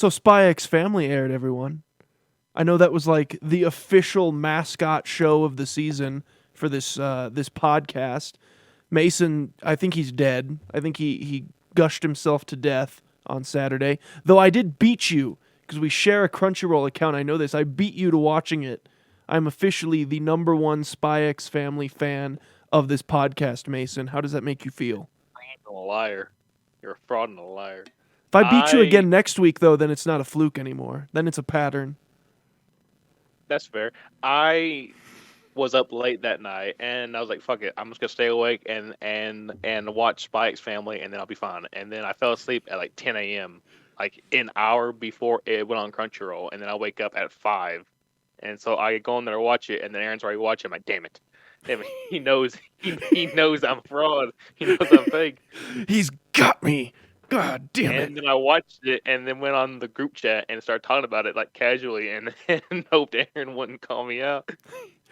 So Spy X Family aired, everyone. I know that was like the official mascot show of the season for this this podcast. Mason, I think he's dead. I think he gushed himself to death on Saturday. Though I did beat you because we share a Crunchyroll account. I know this. I beat you to watching it. I'm officially the #1 Spy X Family fan of this podcast, Mason. How does that make you feel? I'm a liar. You're a fraud and a liar. If I beat you again next week, though, then it's not a fluke anymore. Then it's a pattern. That's fair. I was up late that night, and I was like, "Fuck it, I'm just gonna stay awake and watch Spy X Family, and then I'll be fine." And then I fell asleep at like 10 a.m., like an hour before it went on Crunchyroll, and then I wake up at 5, and so I go in there to watch it, and then Aaron's already watching. I'm like, damn it, he knows he knows I'm fraud. He knows I'm fake. He's got me. God damn it. And then I watched it and then went on the group chat and started talking about it like casually and hoped Aaron wouldn't call me out.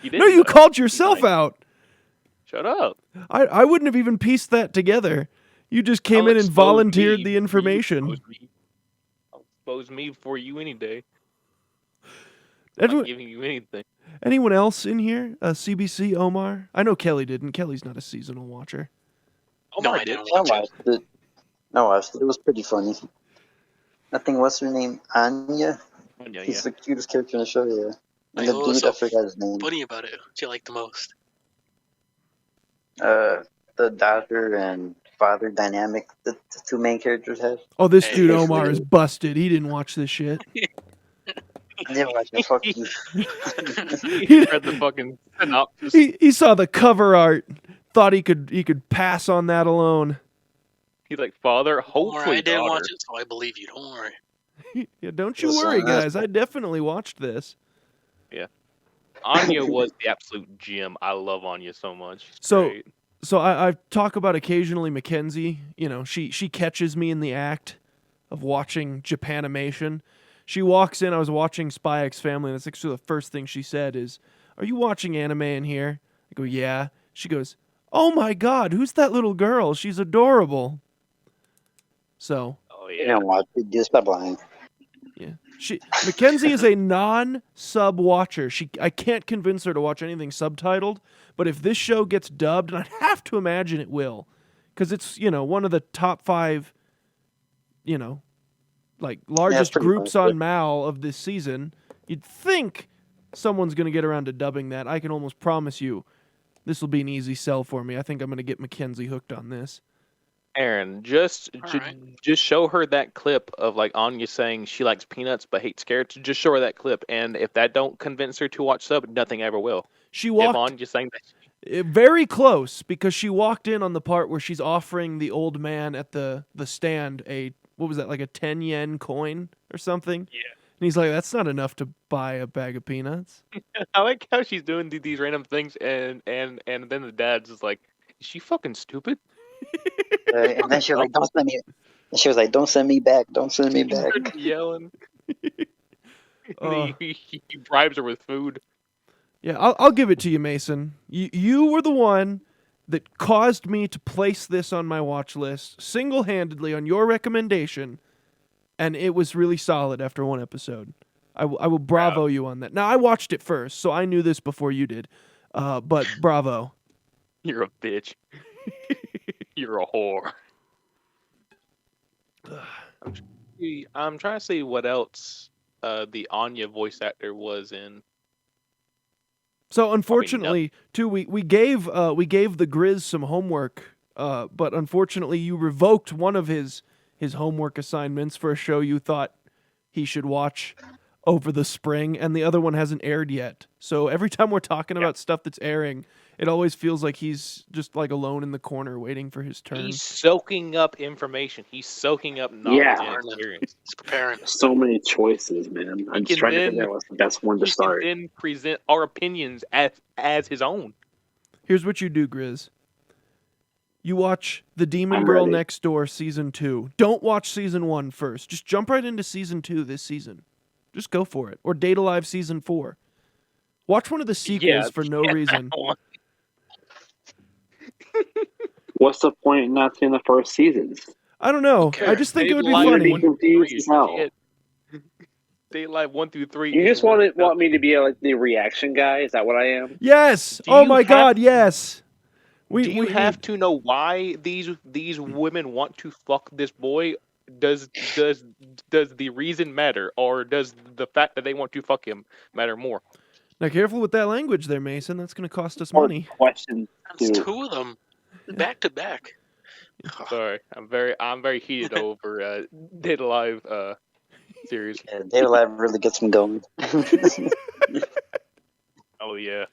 No, you called yourself out. Shut up. I wouldn't have even pieced that together. You just came in and volunteered the information. I'll expose me for you any day. I'm not giving you anything. Anyone else in here? CBC, Omar? I know Kelly didn't. Kelly's not a seasonal watcher. Omar I didn't watch it. No, I watched it. It was pretty funny. I think, what's her name? Anya? He's the cutest character in the show, yeah. And the dude, I forgot his name. Funny about it. What do you like the most? The daughter and father dynamic the two main characters have. Oh, this dude Omar is busted. He didn't watch this shit. I didn't watch it. Fuck you. He read the fucking synopsis. He saw the cover art. Thought he could pass on that alone. He's like, father, hopefully I didn't watch it, so I believe you. Don't worry. Yeah, don't you worry, guys. I definitely watched this. Yeah. Anya was the absolute gem. I love Anya so much. She's so great. So I talk about occasionally Mackenzie. You know, she catches me in the act of watching Japanimation. She walks in. I was watching Spy X Family, and that's actually the first thing she said is, "Are you watching anime in here?" I go, "Yeah." She goes, "Oh my God, who's that little girl? She's adorable." So. Oh yeah. You don't watch it. Just stop lying. Yeah. Mackenzie is a non-sub watcher. I can't convince her to watch anything subtitled, but if this show gets dubbed, and I have to imagine it will, because it's, one of the top 5, like largest groups on MAL of this season, you'd think someone's going to get around to dubbing that. I can almost promise you this will be an easy sell for me. I think I'm going to get Mackenzie hooked on this. Aaron, just show her that clip of like Anya saying she likes peanuts but hates carrots. Just show her that clip, and if that don't convince her to watch sub, nothing ever will. She walked Anya saying that very close because she walked in on the part where she's offering the old man at the stand what was that, like a 10 yen coin or something? Yeah. And he's like, "That's not enough to buy a bag of peanuts." I like how she's doing these random things, and then the dad's just like, "Is she fucking stupid?" And then she was like, "Don't send me." And she was like, "Don't send me back. Don't send me back." Yelling. He bribes her with food. Yeah, I'll give it to you, Mason. You were the one that caused me to place this on my watch list single-handedly on your recommendation, and it was really solid after one episode. I will bravo you on that. Now, I watched it first, so I knew this before you did, but bravo. You're a bitch. You're a whore. I'm trying to see what else the Anya voice actor was in. So unfortunately, too, we gave the Grizz some homework, but unfortunately you revoked one of his homework assignments for a show you thought he should watch over the spring, and the other one hasn't aired yet. So every time we're talking about stuff that's airing, it always feels like he's just like alone in the corner waiting for his turn. He's soaking up information. He's soaking up knowledge and experience. He's preparing. So many choices, man. I'm just trying to figure out what's the best one to start. He can then present our opinions as his own. Here's what you do, Grizz. You watch The Demon Girl Next Door Season 2. Don't watch Season 1 first. Just jump right into Season 2 this season. Just go for it. Or Date A Live Season 4. Watch one of the sequels for no reason. What's the point in not seeing the first seasons? I don't know. I just think it would be funny. Date Live 1 through 3. You just want me to be like the reaction guy? Is that what I am? Yes. Do Oh you my have- God. Yes. Do you have to know why these women want to fuck this boy? Does the reason matter, or does the fact that they want to fuck him matter more? Now, careful with that language there, Mason. That's going to cost us Or money. question That's two. two of them, back to back. Sorry, I'm very heated over Date Live series. Yeah, Date Live really gets me going. Oh yeah.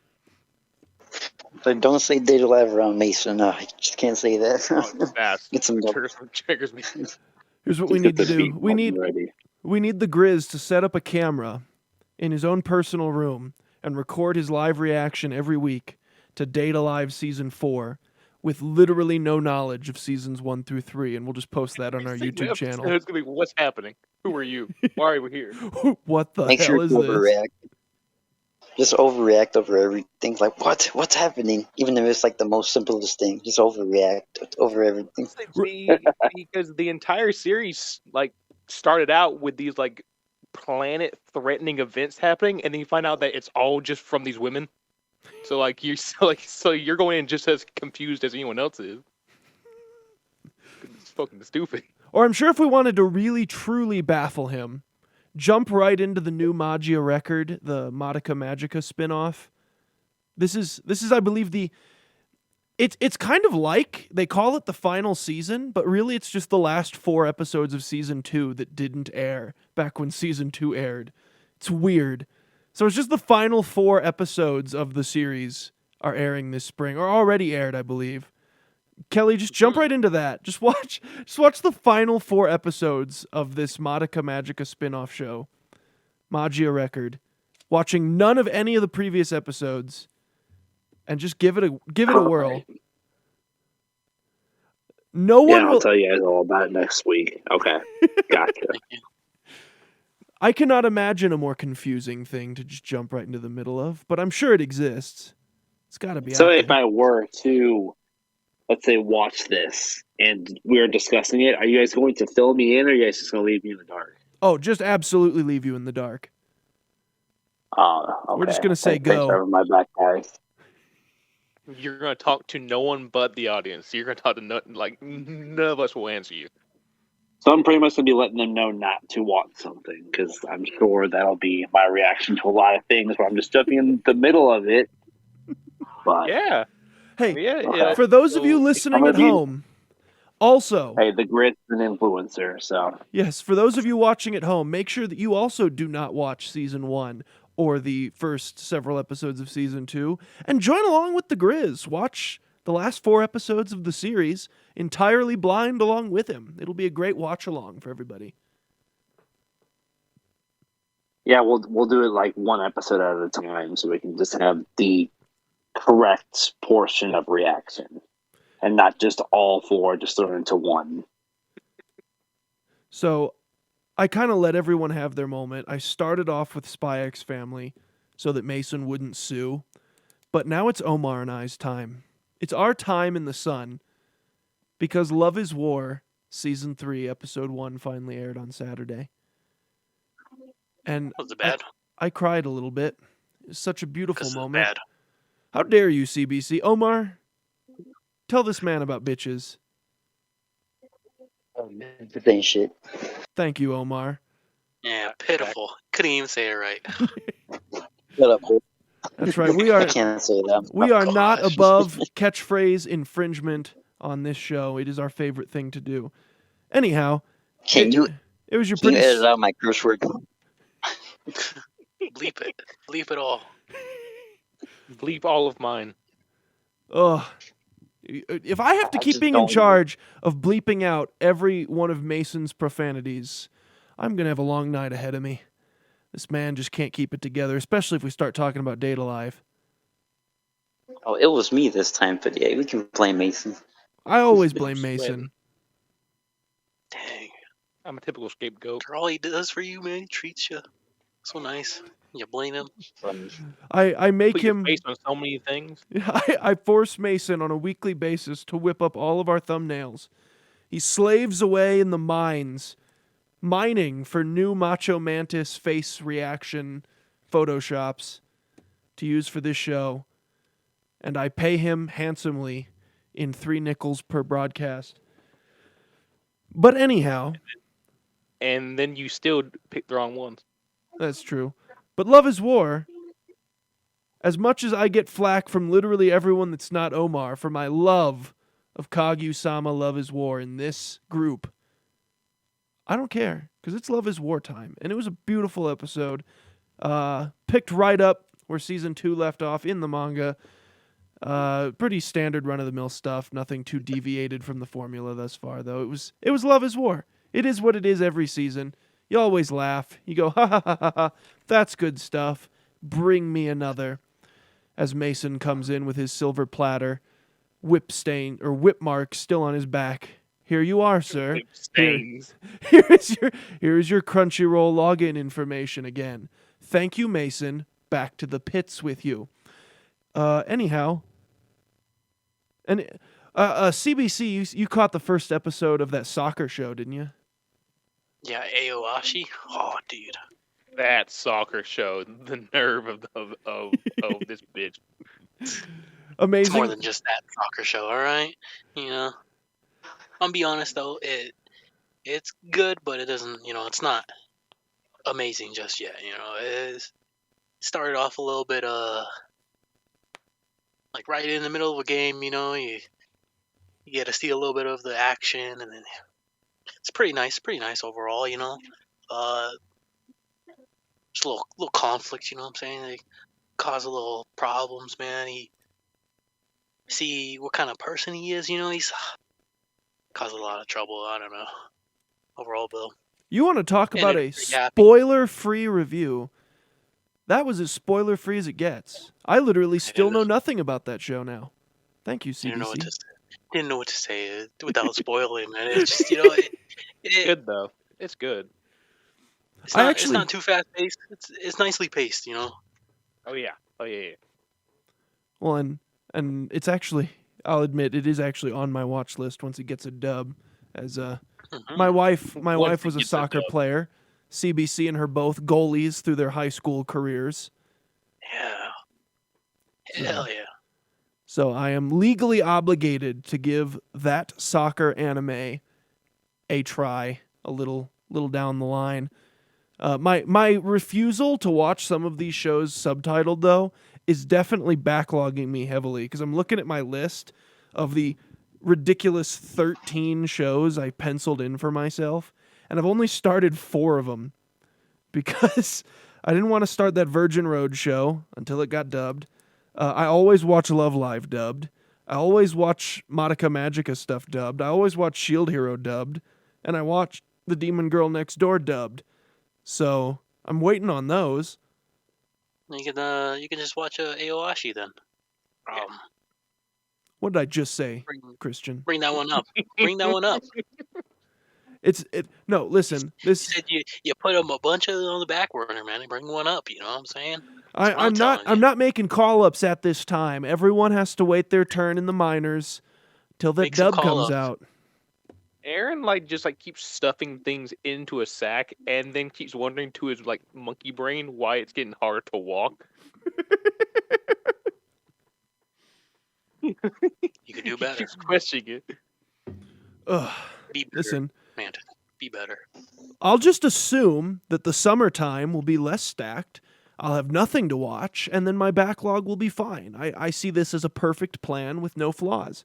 But don't say Date Live around Mason. No, I just can't say that. Oh, it's fast. Get some Triggers me. Here's what we Just need get to the do. beat We need ready. the Grizz to set up a camera in his own personal room and record his live reaction every week to Date Alive Season 4 with literally no knowledge of Seasons 1 through 3, and we'll just post that on our YouTube channel. It's gonna be what's happening. Who are you? Why are we here? What the Make hell sure is to this? overreact. Just overreact over everything. Like, what's happening? Even if it's like the most simplest thing, just overreact over everything. Because the entire series like started out with these like planet-threatening events happening, and then you find out that it's all just from these women. So like so you're going in just as confused as anyone else is. It's fucking stupid. Or I'm sure if we wanted to really truly baffle him, jump right into the new Magia record, the Madoka Magica spin-off. This is I believe it's kind of like they call it the final season, but really it's just the last 4 episodes of season 2 that didn't air back when season 2 aired. It's weird. So it's just the final 4 episodes of the series are airing this spring, or already aired, I believe. Kelly, just jump right into that. Just watch the final 4 episodes of this Madoka Magica spin-off show, Magia Record. Watching none of any of the previous episodes, and just give it a whirl. No one I'll will. tell you guys all about it next week. Okay, gotcha. I cannot imagine a more confusing thing to just jump right into the middle of, but I'm sure it exists. It's got to be. So out if there. I were to, let's say, watch this and we're discussing it, are you guys going to fill me in, or are you guys just going to leave me in the dark? Oh, just absolutely leave you in the dark. Okay. We're just gonna say Thanks go. for having my back, guys. You're gonna talk to no one but the audience. You're gonna talk to none of us will answer you. So I'm pretty much going to be letting them know not to watch something, because I'm sure that'll be my reaction to a lot of things where I'm just jumping in the middle of it. But Yeah. Hey, Yeah. for those of you listening at home, also, hey, the grit's an influencer, so yes, for those of you watching at home, make sure that you also do not watch season 1 or the first several episodes of season 2, and join along with the Grizz. Watch the last 4 episodes of the series entirely blind along with him. It'll be a great watch along for everybody. yeah, we'll do it like one episode at a time, so we can just have the correct portion of reaction, and not just all 4 just thrown into one. So I kind of let everyone have their moment. I started off with Spy X Family so that Mason wouldn't sue, but now it's Omar and I's time. It's our time in the sun, because Love is War Season 3, Episode 1 finally aired on Saturday. And Was it bad? I cried a little bit. It's such a beautiful Because it's moment. bad. How dare you, CBC? Omar, tell this man about bitches. This ain't shit. Thank you, Omar. Yeah, pitiful. Couldn't even say it right. Shut up, boy. That's right. I can't say that. We are not gosh. above catchphrase infringement on this show. It is our favorite thing to do. Anyhow, Can you it was your can you pretty edit out my curse word? Bleep it. Bleep it all. Bleep all of mine. Ugh. If I have to I keep just being in don't- charge of bleeping out every one of Mason's profanities, I'm going to have a long night ahead of me. This man just can't keep it together, especially if we start talking about Date Alive. Oh, it was me this time, but yeah, we can blame Mason. I always blame Mason. Dang. I'm a typical scapegoat. For all he does for you, man, he treats you so nice. You blame him. I make Put your him... face on so many things. I force Mason on a weekly basis to whip up all of our thumbnails. He slaves away in the mines, mining for new Macho Mantis face reaction photoshops to use for this show, and I pay him handsomely in 3 nickels per broadcast. But anyhow, And then you still pick the wrong ones. that's true. But Love is War, as much as I get flack from literally everyone that's not Omar for my love of Kaguya Sama Love is War in this group, I don't care, because it's Love is War time. And it was a beautiful episode. Picked right up where season 2 left off in the manga. Pretty standard run-of-the-mill stuff. Nothing too deviated from the formula thus far, though. It was Love is War. It is what it is every season. You always laugh. You go, ha ha ha ha ha. That's good stuff. Bring me another. As Mason comes in with his silver platter, whip mark still on his back. Here you are, sir. Stains. Here is your Crunchyroll login information again. Thank you, Mason. Back to the pits with you. Anyhow, and CBC, you caught the first episode of that soccer show, didn't you? Yeah, Aoashi. Oh, dude. That soccer show, the nerve of this bitch. Amazing. It's more than just that soccer show, all right? I'll be honest though, it's good, but it doesn't. It's not amazing just yet. It started off a little bit like right in the middle of a game. You get to see a little bit of the action, and then it's pretty nice overall. Just a little conflict. You know what I'm saying? They cause a little problems, man. See what kind of person he is. He's caused a lot of trouble. I don't know. Overall, Bill. You want to talk about a happy. spoiler-free review? That was as spoiler-free as it gets. I literally still know nothing about that show now. Thank you, CBC. Didn't know what to say without spoiling, man. It's just, It's good though. It's good. It's not too fast paced. It's nicely paced, Oh yeah. Well, and it's actually, I'll admit, it is actually on my watch list once it gets a dub. As my wife was a soccer player. CBC and her both goalies through their high school careers. Yeah. Hell yeah. So I am legally obligated to give that soccer anime a try a little down the line. My refusal to watch some of these shows subtitled, though, is definitely backlogging me heavily because I'm looking at my list of the ridiculous 13 shows I penciled in for myself, and I've only started 4 of them because I didn't want to start that Virgin Road show until it got dubbed. I always watch Love Live dubbed. I always watch Madoka Magica stuff dubbed. I always watch Shield Hero dubbed. And I watch The Demon Girl Next Door dubbed. So I'm waiting on those. You can just watch Aoashi then. What did I just say, Christian? Bring that one up. No, listen. This you said you put them a bunch of them on the back burner, man. Bring one up. You know what I'm saying? I'm not making call ups at this time. Everyone has to wait their turn in the minors till that dub comes out. Aaron just keeps stuffing things into a sack and then keeps wondering to his monkey brain why it's getting hard to walk. You could do better. He keeps questioning it. Ugh. Be better, listen, man. Be better. I'll just assume that the summertime will be less stacked. I'll have nothing to watch, and then my backlog will be fine. I see this as a perfect plan with no flaws.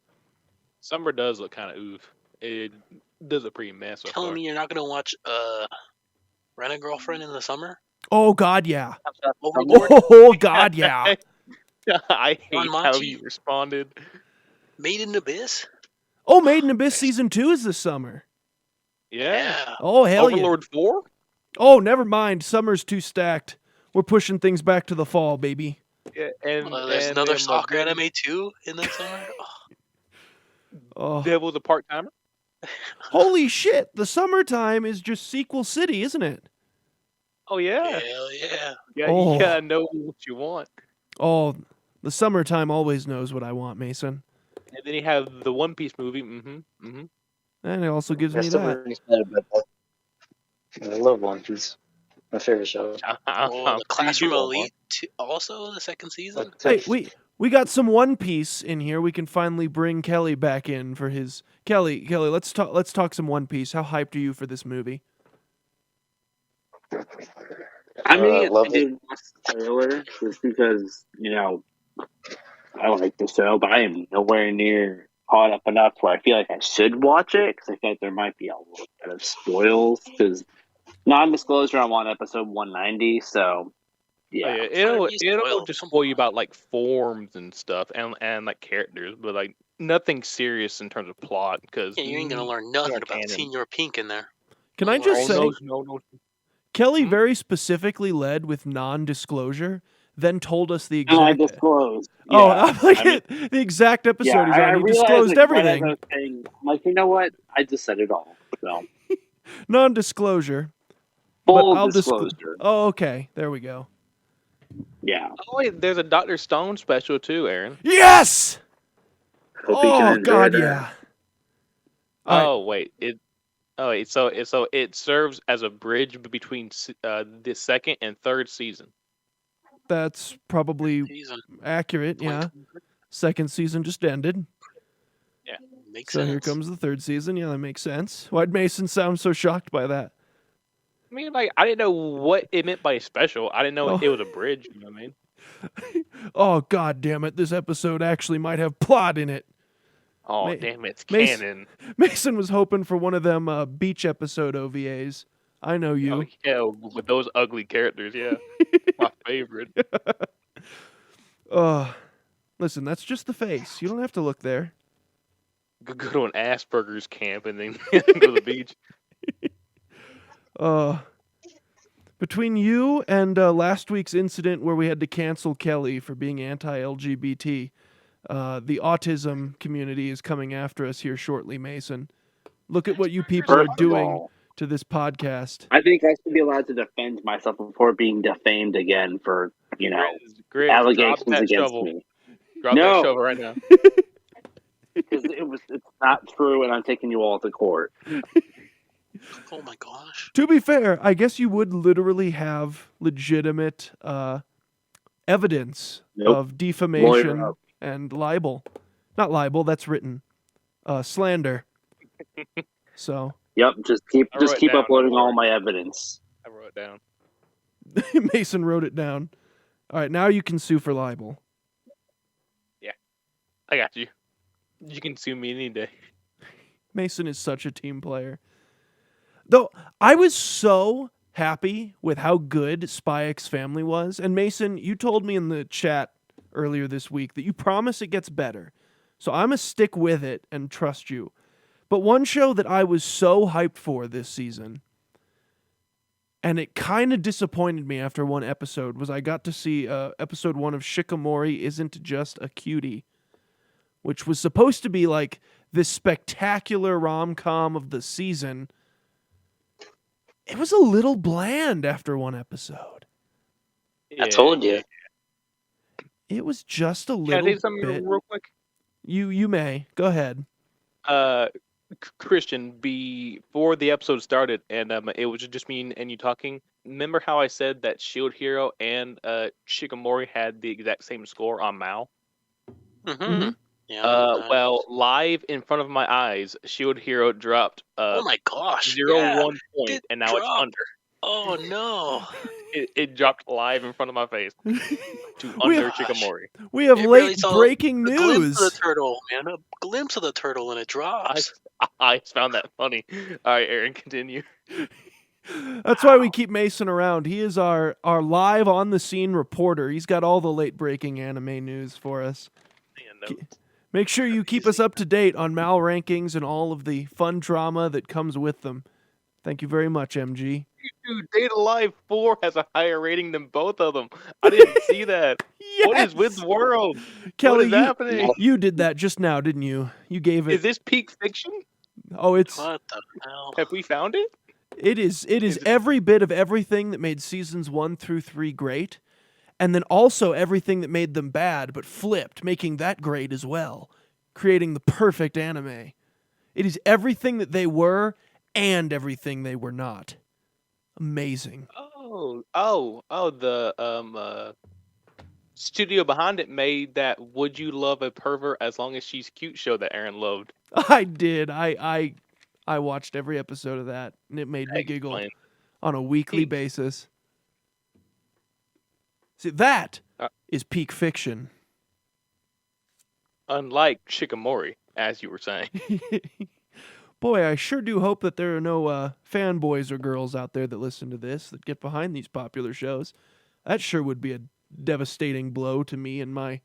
Summer does look kind of oof. It does a pretty mess. Telling me you're not going to watch Rent a Girlfriend in the summer? Oh, God, yeah. Oh, God, yeah. I hate how he responded. Made in Abyss? Oh, Made in Abyss Season 2 is this summer. Yeah. Oh, hell Overlord 4? Oh, never mind. Summer's too stacked. We're pushing things back to the fall, baby. Yeah, and there's another soccer anime too in the summer? Oh. Devil's a part-timer? Holy shit. The summertime is just Sequel City, isn't it? Oh, yeah. Hell yeah. Yeah, you gotta know what you want. Oh, the summertime always knows what I want, Mason. And then you have the One Piece movie. And it also gives me that. I love One Piece. My favorite show. Oh, the Classroom You are. Elite, also the second season. Hey, we got some One Piece in here. We can finally bring Kelly back in for his Kelly. Let's talk some One Piece. How hyped are you for this movie? I mean, I love it. didn't watch the trailer just because, I like the show, but I am nowhere near caught up enough where I feel like I should watch it because I feel like there might be a little bit of spoils because non-disclosure I'm on episode 190, so yeah. Oh, yeah. It'll just spoil you about like forms and stuff and like characters, but like nothing serious in terms of plot because Yeah, you ain't gonna learn nothing about canon. Senior Pink in there. Can I just say, no. Kelly very specifically led with non-disclosure, then told us the And I exact. disclosed. Oh, Yeah, I'm like the exact episode he's on. He realized, disclosed like, everything. Right as I was saying, I'm like, you know what? I just said it all. So Non-disclosure. full but I'll disclosure. Oh, okay. There we go. Yeah. Oh wait, there's a Dr. Stone special too, Aaron. Yes. Hope you can Oh enjoy God, that. yeah. All right. So it serves as a bridge between the second and third season. That's probably Season. accurate. Yeah. Second season just ended. Yeah. Makes So sense. here comes the third season. Yeah, that makes sense. Why'd Mason sound so shocked by that? I mean, like I didn't know what it meant by special. I didn't know Oh. it was a bridge. You know what I mean? Oh God damn it! This episode actually might have plot in it. Oh damn, it's Mace- canon. Mason was hoping for one of them beach episode OVAs. I know you. Oh, yeah, with those ugly characters, yeah, my favorite. Listen, that's just the face. You don't have to look there. Go to an Asperger's camp and then go to the beach. Between you and last week's incident where we had to cancel Kelly for being anti-LGBT, the autism community is coming after us here shortly, Mason. Look at what you people are First of doing all, to this podcast. I think I should be allowed to defend myself before being defamed again for, Grizz, allegations drop that against shovel. me. Drop No. that shovel right now. Because it's not true, and I'm taking you all to court. Oh my gosh. To be fair, I guess you would literally have legitimate evidence Nope. of defamation Lawyer up. and libel. Not libel, that's written. Slander. So Yep, just keep I wrote it down, uploading don't all worry. my evidence. I wrote it down. Mason wrote it down. All right, now you can sue for libel. I got you. You can sue me any day. Mason is such a team player. Though I was so happy with how good Spy X Family was. And Mason, you told me in the chat earlier this week that you promise it gets better. So I'm going to stick with it and trust you. But one show that I was so hyped for this season, and it kind of disappointed me after one episode, was I got to see episode 1 of Shikamori Isn't Just a Cutie, which was supposed to be like this spectacular rom-com of the season. It was a little bland after one episode. I told you. It was just a Can I little say something bit. real quick? You may. Go ahead. Christian, before the episode started, and it was just me and you talking. Remember how I said that Shield Hero and Shikamori had the exact same score on Mao? Mm-hmm. Yeah. Well, live in front of my eyes, Shield Hero dropped oh my gosh. 0-1 point, It and now it's dropped. under. Oh no. It dropped live in front of my face to We- under Shikamori. We have It really late saw breaking A glimpse news. of the turtle, man. A glimpse of the turtle and it drops. I found that funny. All right, Aaron, continue. That's why we keep Mason around. He is our live on the scene reporter. He's got all the late breaking anime news for us. Man, no. Make sure you keep us up to date on Mal rankings and all of the fun drama that comes with them. Thank you very much, MG. Dude, Data Live 4 has a higher rating than both of them. I didn't see that. What is with the world? Kelly, what is happening? you did that just now, didn't you? You gave it. Is this peak fiction? Oh, it's What the hell? Have we found it? it is every bit of everything that made seasons 1 through 3 great, and then also everything that made them bad but flipped, making that great as well, creating the perfect anime. It is everything that they were and everything they were not. Amazing. The studio behind it made that "Would You Love a Pervert as Long as She's Cute" show that Aaron loved. I did. I watched every episode of that, and it made me giggle Explain. on a weekly basis. See, that Uh, is peak fiction. Unlike Shikamori, as you were saying. Boy, I sure do hope that there are no fanboys or girls out there that listen to this that get behind these popular shows. That sure would be a devastating blow to me and my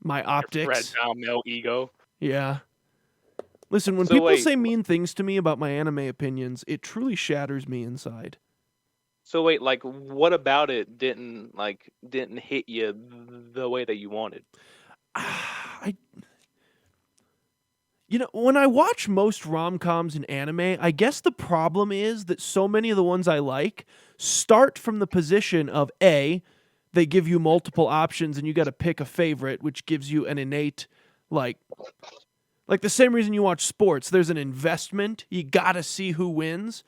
optics. Fragile male ego. Yeah. Listen, when So people wait. say mean things to me about my anime opinions, it truly shatters me inside. So wait, like, what about it didn't hit you the way that you wanted? When I watch most rom-coms in anime, I guess the problem is that so many of the ones I like start from the position of A, they give you multiple options and you got to pick a favorite, which gives you an innate, like the same reason you watch sports. There's an investment. You got to see who wins.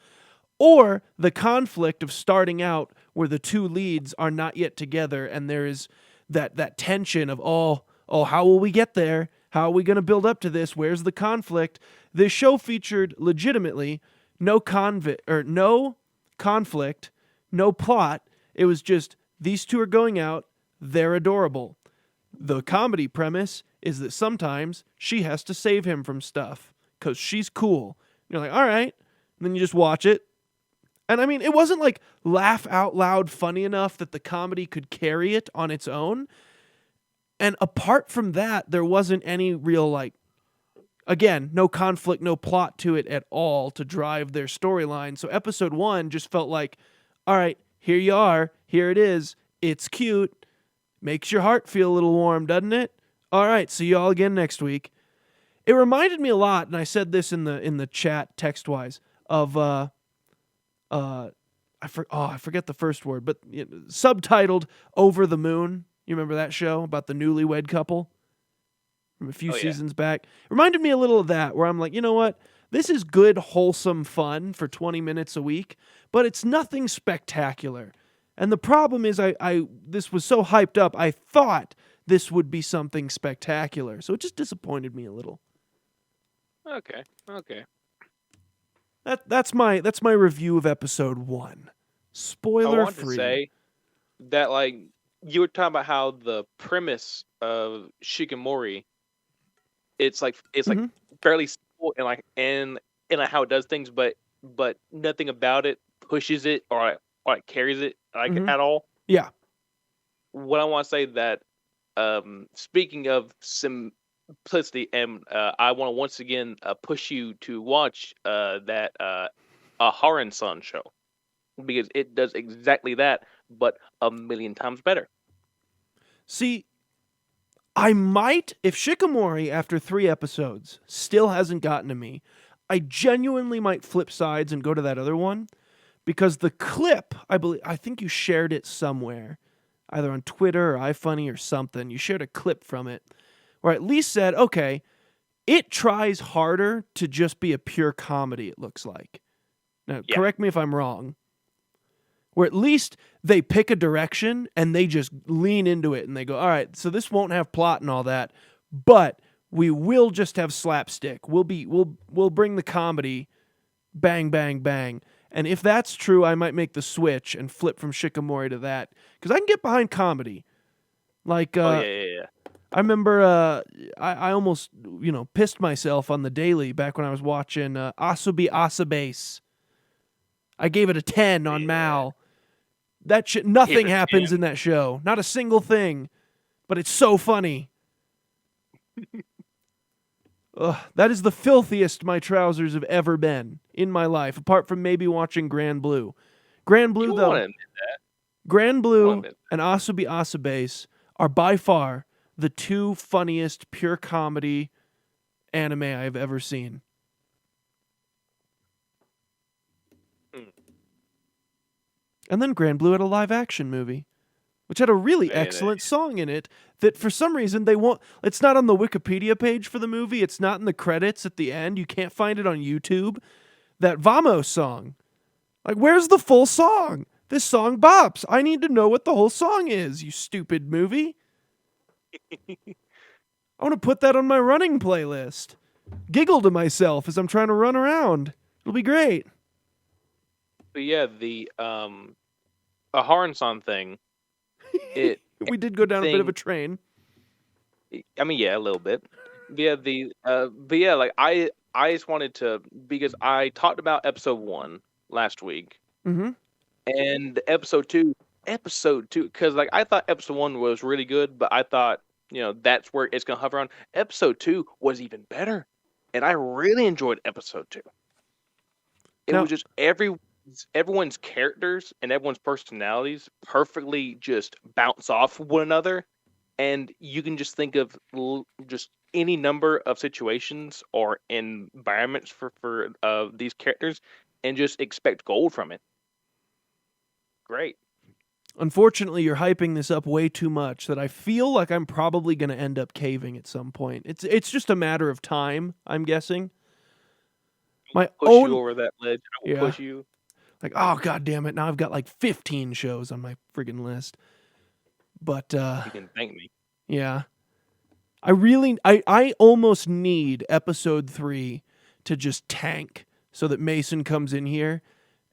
Or the conflict of starting out where the two leads are not yet together and there is that tension of, oh, how will we get there? How are we going to build up to this? Where's the conflict? This show featured legitimately no conflict, no plot. It was just these two are going out. They're adorable. The comedy premise is that sometimes she has to save him from stuff because she's cool. And you're like, all right. And then you just watch it. And I mean, it wasn't like laugh out loud funny enough that the comedy could carry it on its own. And apart from that, there wasn't any real, again, no conflict, no plot to it at all to drive their storyline. So episode 1 just felt like, all right, here you are. Here it is. It's cute. Makes your heart feel a little warm, doesn't it? All right, see you all again next week. It reminded me a lot, and I said this in the chat text-wise, of, I forget the first word, but subtitled Over the Moon. You remember that show about the newlywed couple from a few seasons back? It reminded me a little of that, where I'm like, you know what? This is good, wholesome fun for 20 minutes a week, but it's nothing spectacular. And the problem is this was so hyped up, I thought this would be something spectacular. So it just disappointed me a little. Okay. That's my review of episode 1. Spoiler I want free. to say that, like, you were talking about how the premise of Shikamori, it's like fairly simple and how it does things, but nothing about it pushes it or carries it at all. Yeah. What I want to say that speaking of simplicity, and I want to once again push you to watch that a Haran-san show, because it does exactly that, but a million times better. See, I might, if Shikamori after 3 episodes still hasn't gotten to me, I genuinely might flip sides and go to that other one, because the clip, I think you shared it somewhere, either on Twitter or iFunny or something. You shared a clip from it where at least said, okay, it tries harder to just be a pure comedy, it looks like. Now, correct me if I'm wrong. Where at least they pick a direction and they just lean into it and they go, all right, so this won't have plot and all that, but we will just have slapstick. We'll bring the comedy, bang, bang, bang. And if that's true, I might make the switch and flip from Shikamori to that, because I can get behind comedy. Like, I remember I almost pissed myself on the daily back when I was watching Asobi Asabase. I gave it a 10 on Mal. That shit, nothing happens in that show. Not a single thing. But it's so funny. That is the filthiest my trousers have ever been in my life, apart from maybe watching Grand Blue. Grand Blue, though. Grand Blue and Asobi Asabase are by far the 2 funniest pure comedy anime I've ever seen. And then Grand Blue had a live-action movie, which had a really excellent song in it that for some reason they won't... It's not on the Wikipedia page for the movie. It's not in the credits at the end. You can't find it on YouTube. That Vamos song. Like, where's the full song? This song bops. I need to know what the whole song is, you stupid movie. I want to put that on my running playlist. Giggle to myself as I'm trying to run around. It'll be great. But yeah, the a Haran-san thing. We did go down a bit of a train. I mean, yeah, a little bit. Yeah, but yeah, like I just wanted to, because I talked about episode 1 last week, Mm-hmm. and episode two, because like I thought episode 1 was really good, but I thought that's where it's gonna hover on. Episode 2 was even better, and I really enjoyed episode 2. It was just everyone's characters and everyone's personalities perfectly just bounce off one another. And you can just think of just any number of situations or environments for these characters and just expect gold from it. Great. Unfortunately, you're hyping this up way too much that I feel like I'm probably going to end up caving at some point. It's just a matter of time, I'm guessing. Push you over that ledge. I will push you. Like, oh, God damn it. Now I've got like 15 shows on my friggin' list. But you can thank me. Yeah. I almost need episode 3 to just tank so that Mason comes in here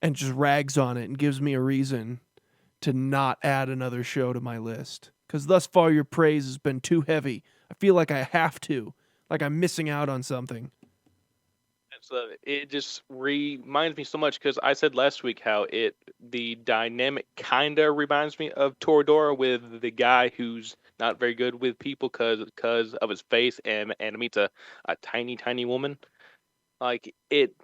and just rags on it and gives me a reason to not add another show to my list. Because thus far your praise has been too heavy. I feel like I have to. Like I'm missing out on something. It just reminds me so much, because I said last week how the dynamic kind of reminds me of Toradora, with the guy who's not very good with people because of his face and meets a tiny woman. Like it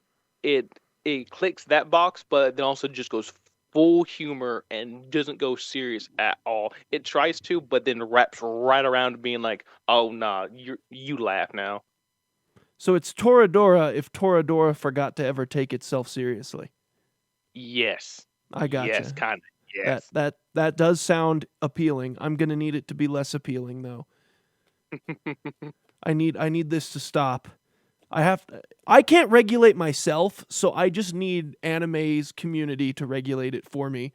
clicks that box, but then also just goes full humor and doesn't go serious at all. It tries to, but then wraps right around being like, "Oh nah, you laugh now." So it's Toradora if Toradora forgot to ever take itself seriously. Yes. I gotcha. Yes, kind of. Yes. That does sound appealing. I'm gonna need it to be less appealing though. I need this to stop. I can't regulate myself, so I just need anime's community to regulate it for me.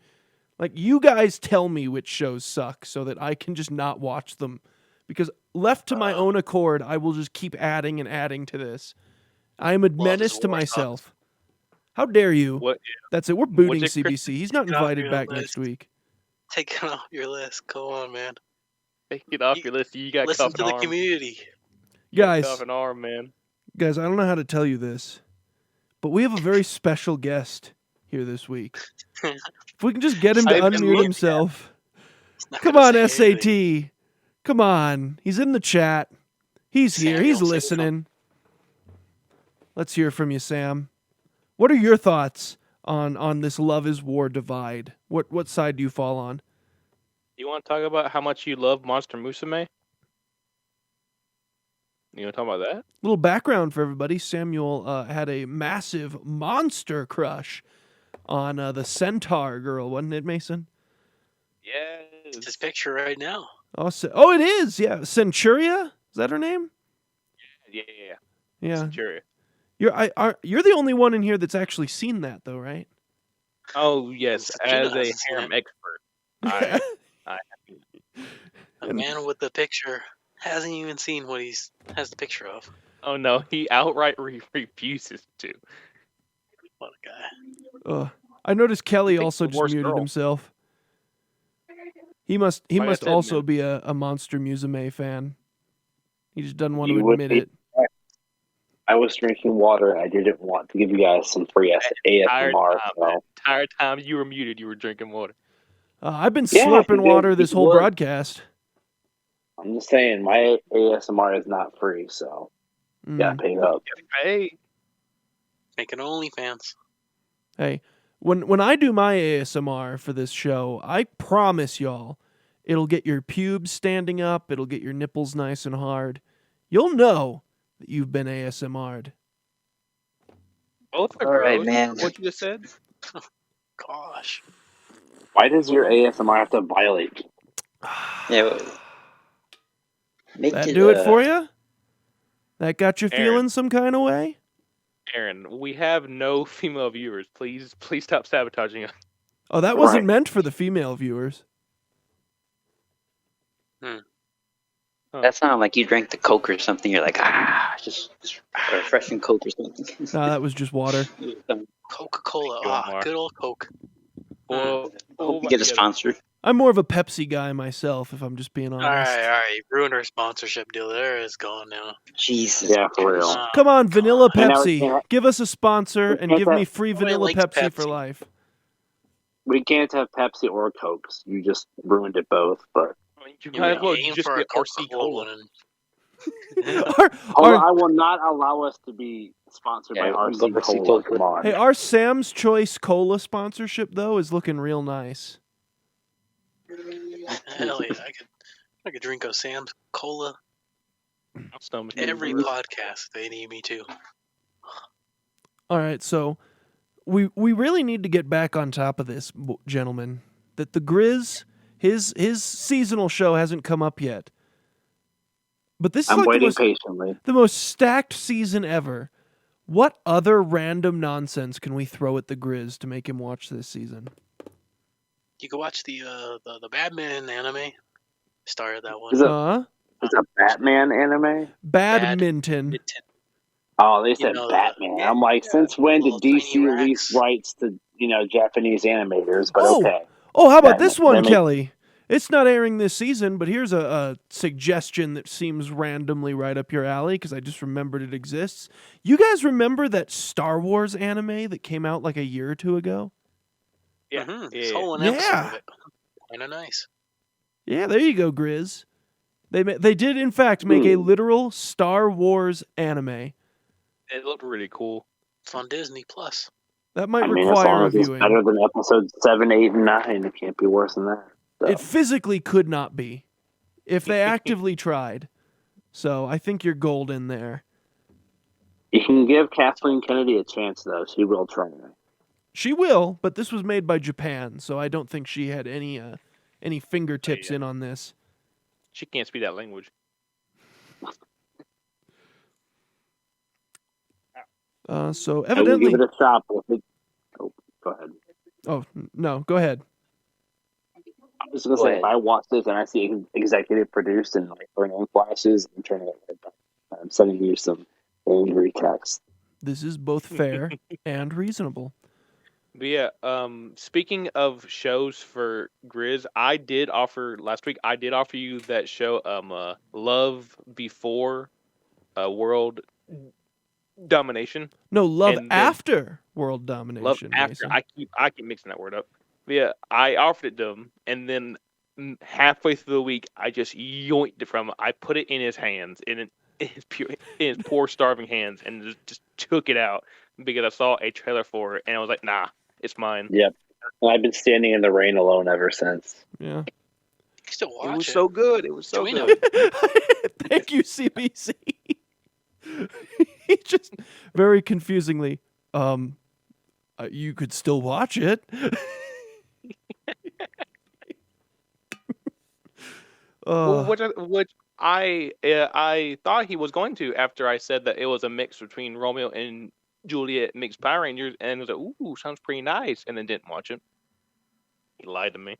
Like, you guys tell me which shows suck so that I can just not watch them. Because left to my own accord, I will just keep adding and adding to this. I am a menace to myself. How dare you? What? That's it. We're booting CBC. He's not invited back next week. Take it off your list. Go on, man. Take it off your list. You got listen cuff to an the arm. community. Guys, cuff an arm, man. Guys, I don't know how to tell you this, but we have a very special guest here this week. If we can just get him to unmute himself. Come on, SAT. Anything. Come on. He's in the chat. He's here. He's listening. Let's hear from you, Sam. What are your thoughts on this Love is War divide? What side do you fall on? You want to talk about how much you love Monster Musume? You want to talk about that? Little background for everybody. Samuel had a massive monster crush on the Centaur girl, wasn't it, Mason? Yes. It's his picture right now. Oh, it is. Yeah, Centuria. Is that her name? Yeah. Centuria. You're the only one in here that's actually seen that, though, right? Oh yes, as a harem expert, a man with the picture hasn't even seen what he has the picture of. Oh no, he outright refuses to. What a guy! I noticed Kelly also just muted himself. He must also be a Monster Musume fan. He just doesn't want to admit it. I was drinking water. I didn't want to give you guys some free ASMR. Entire time you were muted, you were drinking water. I've been slurping water this whole broadcast. I'm just saying, my ASMR is not free, so yeah, pay up. Hey, making OnlyFans. Hey, when I do my ASMR for this show, I promise y'all, it'll get your pubes standing up. It'll get your nipples nice and hard. You'll know that you've been ASMR'd. Both are all right, man. What you just said? Gosh. Why does your ASMR have to violate? Yeah. That do it for you? That got you feeling some kind of way? Aaron, we have no female viewers. Please stop sabotaging us. Oh, that wasn't Right. meant for the female viewers. That sounded like you drank the Coke or something. You're like, just a refreshing Coke or something. No, that was just water. Coca-Cola. Go, Omar. Good old Coke. Well, Hope you get a sponsor. I'm more of a Pepsi guy myself, if I'm just being honest. All right. You ruined our sponsorship deal. There is gone now. Jesus. Yeah, for real. Oh, Come on, Vanilla And now we Pepsi. can't- Give us a sponsor and can't give me have- free Nobody Vanilla likes Pepsi for Pepsi. life. We can't have Pepsi or Coke. You just ruined it both. But you You might as well aim just for a get RC Coca-Cola. Cola. I will not allow us to be sponsored by RC Cola. Come on. Hey, our Sam's Choice Cola sponsorship, though, is looking real nice. Hell yeah, I could drink a Sam's Cola every podcast if they need me to. All right, so we really need to get back on top of this, gentlemen. That the Grizz, his seasonal show hasn't come up yet. But this is I'm like waiting patiently. the most stacked season ever. What other random nonsense can we throw at the Grizz to make him watch this season? You can watch the Batman anime. Started that one. Is it a Batman anime? Badminton. Oh, they said You know, Batman. I'm like, since when did little DC tiny release racks. rights to Japanese animators? But Oh! okay. Oh, how about Batman. this one, They make- Kelly? It's not airing this season, but here's a suggestion that seems randomly right up your alley because I just remembered it exists. You guys remember that Star Wars anime that came out like a year or two ago? Yeah. This whole Yeah. episode of it. Kind of nice. Yeah, there you go, Grizz. They did, in fact, make a literal Star Wars anime. It looked really cool. It's on Disney Plus. That might I mean, as require long a as it's viewing. better than episodes 7, 8, and 9, it can't be worse than that. So. It physically could not be if they actively tried. So I think you're golden there. You can give Kathleen Kennedy a chance, though. She will try. She will, but this was made by Japan, so I don't think she had any fingertips in on this. She can't speak that language. So I will evidently, give it a shot. Go ahead. oh no, go ahead. I was going to say, if I watch this and I see executive produced and like burning flashes, I'm turning it right back. I'm sending you some angry text. This is both fair and reasonable. But yeah, speaking of shows for Grizz, last week I did offer you that show, Love Before World Domination. No, Love And then- After World Domination. Love After. Mason. I keep mixing that word up. But yeah, I offered it to him, and then halfway through the week, I just yoinked it from him. I put it in his hands, in his poor starving hands, and just took it out because I saw a trailer for it, and I was like, nah, it's mine. Yep. And I've been standing in the rain alone ever since. Yeah. You still watch It was so good. It was so Join good. Thank you, CBC. He just very confusingly, you could still watch it. Which I thought he was going to after I said that it was a mix between Romeo and Juliet mixed Power Rangers, and was like, ooh, sounds pretty nice, and then didn't watch it. He lied to me.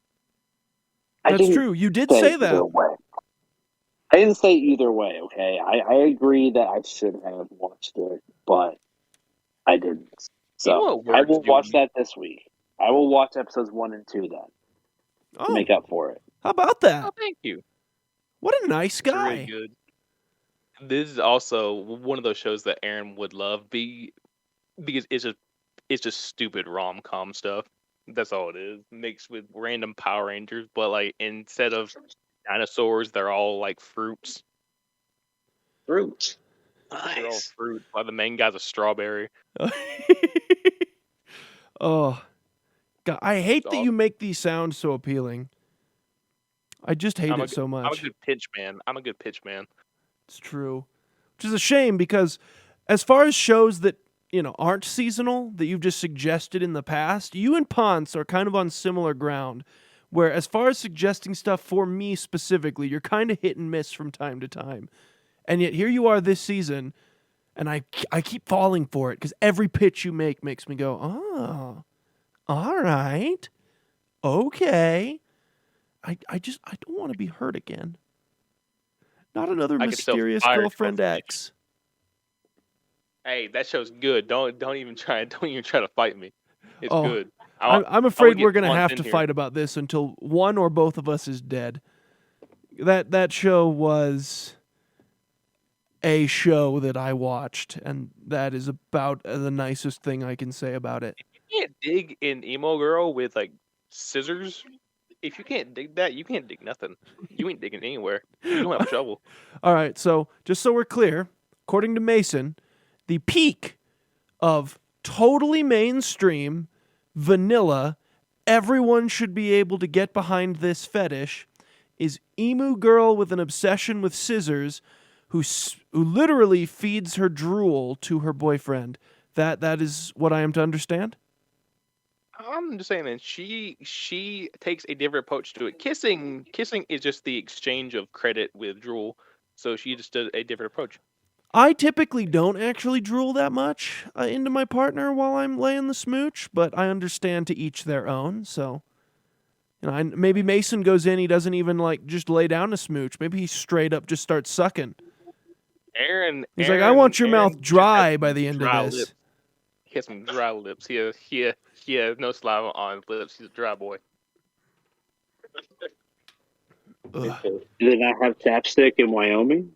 That's true. You did say that. Either way. I didn't say either way, okay? I agree that I should have watched it, but I didn't. So You know what I words will do watch you- that this week. I will watch episodes 1 and 2 then to Oh, make up for it. how about that? Oh, thank you. What a nice It's guy. really good. This is also one of those shows that Aaron would love, because it's just stupid rom-com stuff. That's all it is, mixed with random Power Rangers, but like instead of dinosaurs, they're all like fruits. Fruit. They're all Nice. fruit. While the main guy's a strawberry. Oh, God, I hate that Dog. you make these sound so appealing. I just hate it so I'm a much. good pitch man. It's true. Which is a shame because as far as shows that, aren't seasonal that you've just suggested in the past, you and Ponce are kind of on similar ground where as far as suggesting stuff for me specifically, you're kind of hit and miss from time to time. And yet here you are this season And I keep falling for it because every pitch you make makes me go, oh, all right, okay. I don't want to be hurt again. Not another I can still mysterious fire girlfriend 12 X. Hey, that show's good. Don't even try to fight me. It's Oh, good. I'm I afraid would we're get gonna plunked have in to here. fight about this until one or both of us is dead. That show was a show that I watched, and that is about the nicest thing I can say about it. You can't dig an emo girl with like scissors. If you can't dig that, you can't dig nothing. You ain't digging anywhere. You don't have a shovel. All right, so just so we're clear, according to Mason, the peak of totally mainstream, vanilla, everyone should be able to get behind this fetish is emu girl with an obsession with scissors who literally feeds her drool to her boyfriend. That is what I am to understand? I'm just saying, man. She takes a different approach to it. Kissing is just the exchange of credit with drool. So she just does a different approach. I typically don't actually drool that much into my partner while I'm laying the smooch, but I understand to each their own. So, maybe Mason goes in, he doesn't even like just lay down a smooch. Maybe he straight up just starts sucking. He's like, I want your mouth dry by the end of this. Lips. He has some dry lips. He has no saliva on his lips. He's a dry boy. Ugh. Do they not have chapstick in Wyoming?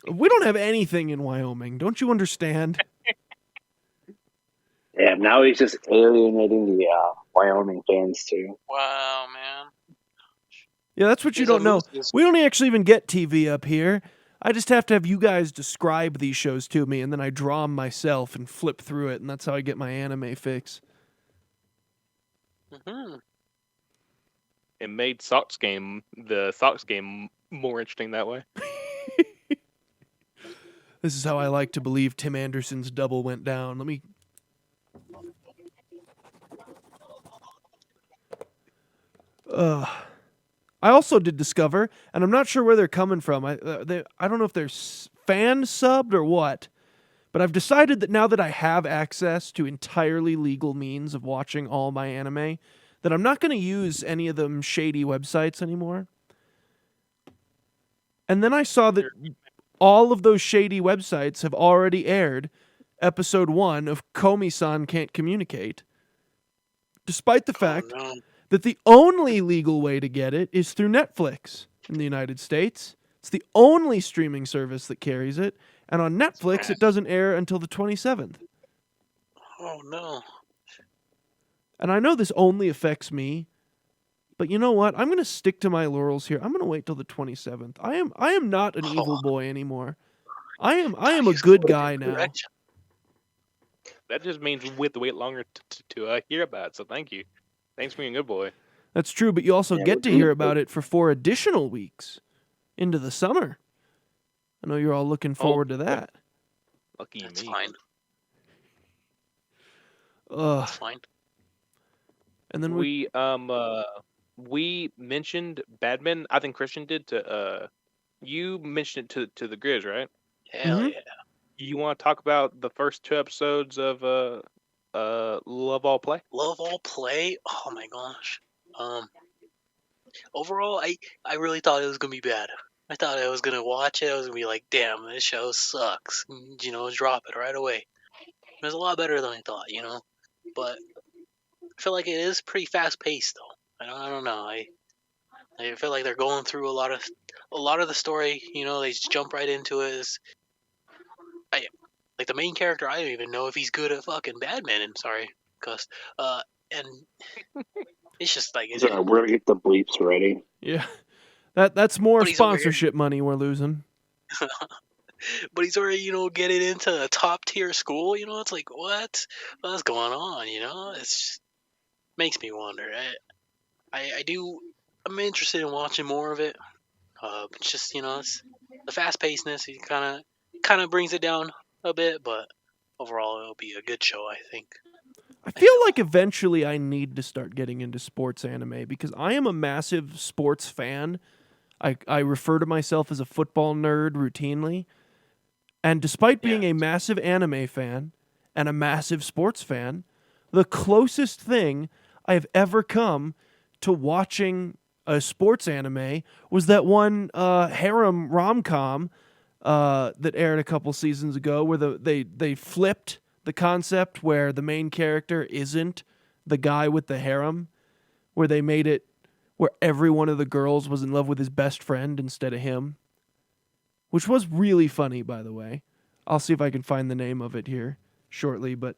We don't have anything in Wyoming. Don't you understand? Yeah, now he's just alienating the Wyoming fans too. Wow, man. Yeah, that's what you These don't are know. movies. We don't actually even get TV up here. I just have to have you guys describe these shows to me, and then I draw them myself and flip through it, and that's how I get my anime fix. Mm-hmm. It made the Sox game more interesting that way. This is how I like to believe Tim Anderson's double went down. Let me... I also did discover, and I'm not sure where they're coming from. I don't know if they're fan subbed or what, but I've decided that now that I have access to entirely legal means of watching all my anime, that I'm not going to use any of them shady websites anymore. And then I saw that all of those shady websites have already aired episode 1 of Komi-san Can't Communicate, despite the fact that the only legal way to get it is through Netflix in the United States. It's the only streaming service that carries it, and on Netflix it doesn't air until the 27th. Oh, no. And I know this only affects me, but you know what? I'm going to stick to my laurels here. I'm going to wait till the 27th. I am not an evil boy anymore. I am a good guy now. That just means we have to wait longer to hear about it. So thank you. Thanks for being a good boy. That's true, but you also get to hear about it for 4 additional weeks into the summer. I know you're all looking forward to that. Lucky That's me. fine. That's fine. And then we mentioned Badman. I think Christian did to you mentioned it to the Grizz, right? Hell yeah. You want to talk about the first 2 episodes of Love All Play? Love All Play? Oh my gosh. Overall, I really thought it was gonna be bad. I thought I was gonna watch it. I was gonna be like, damn, this show sucks. Drop it right away. It was a lot better than I thought, But I feel like it is pretty fast paced though. I don't know. I feel like they're going through a lot of the story. They just jump right into it. Like the main character, I don't even know if he's good at fucking badminton. Sorry, cuss. And it's just like We're gonna get the bleeps ready. Yeah, that's more But he's over here. sponsorship money we're losing. But he's already, getting into a top tier school. It's like what's going on? It's just, makes me wonder. I'm interested in watching more of it. It's just it's the fast pacedness. He kind of brings it down a bit, but overall it'll be a good show, I think. I feel like eventually I need to start getting into sports anime because I am a massive sports fan. I refer to myself as a football nerd routinely. And despite being Yeah. a massive anime fan and a massive sports fan, the closest thing I've ever come to watching a sports anime was that one harem rom-com that aired a couple seasons ago where they flipped the concept where the main character isn't the guy with the harem, where they made it where every one of the girls was in love with his best friend instead of him, which was really funny, by the way. I'll see if I can find the name of it here shortly, but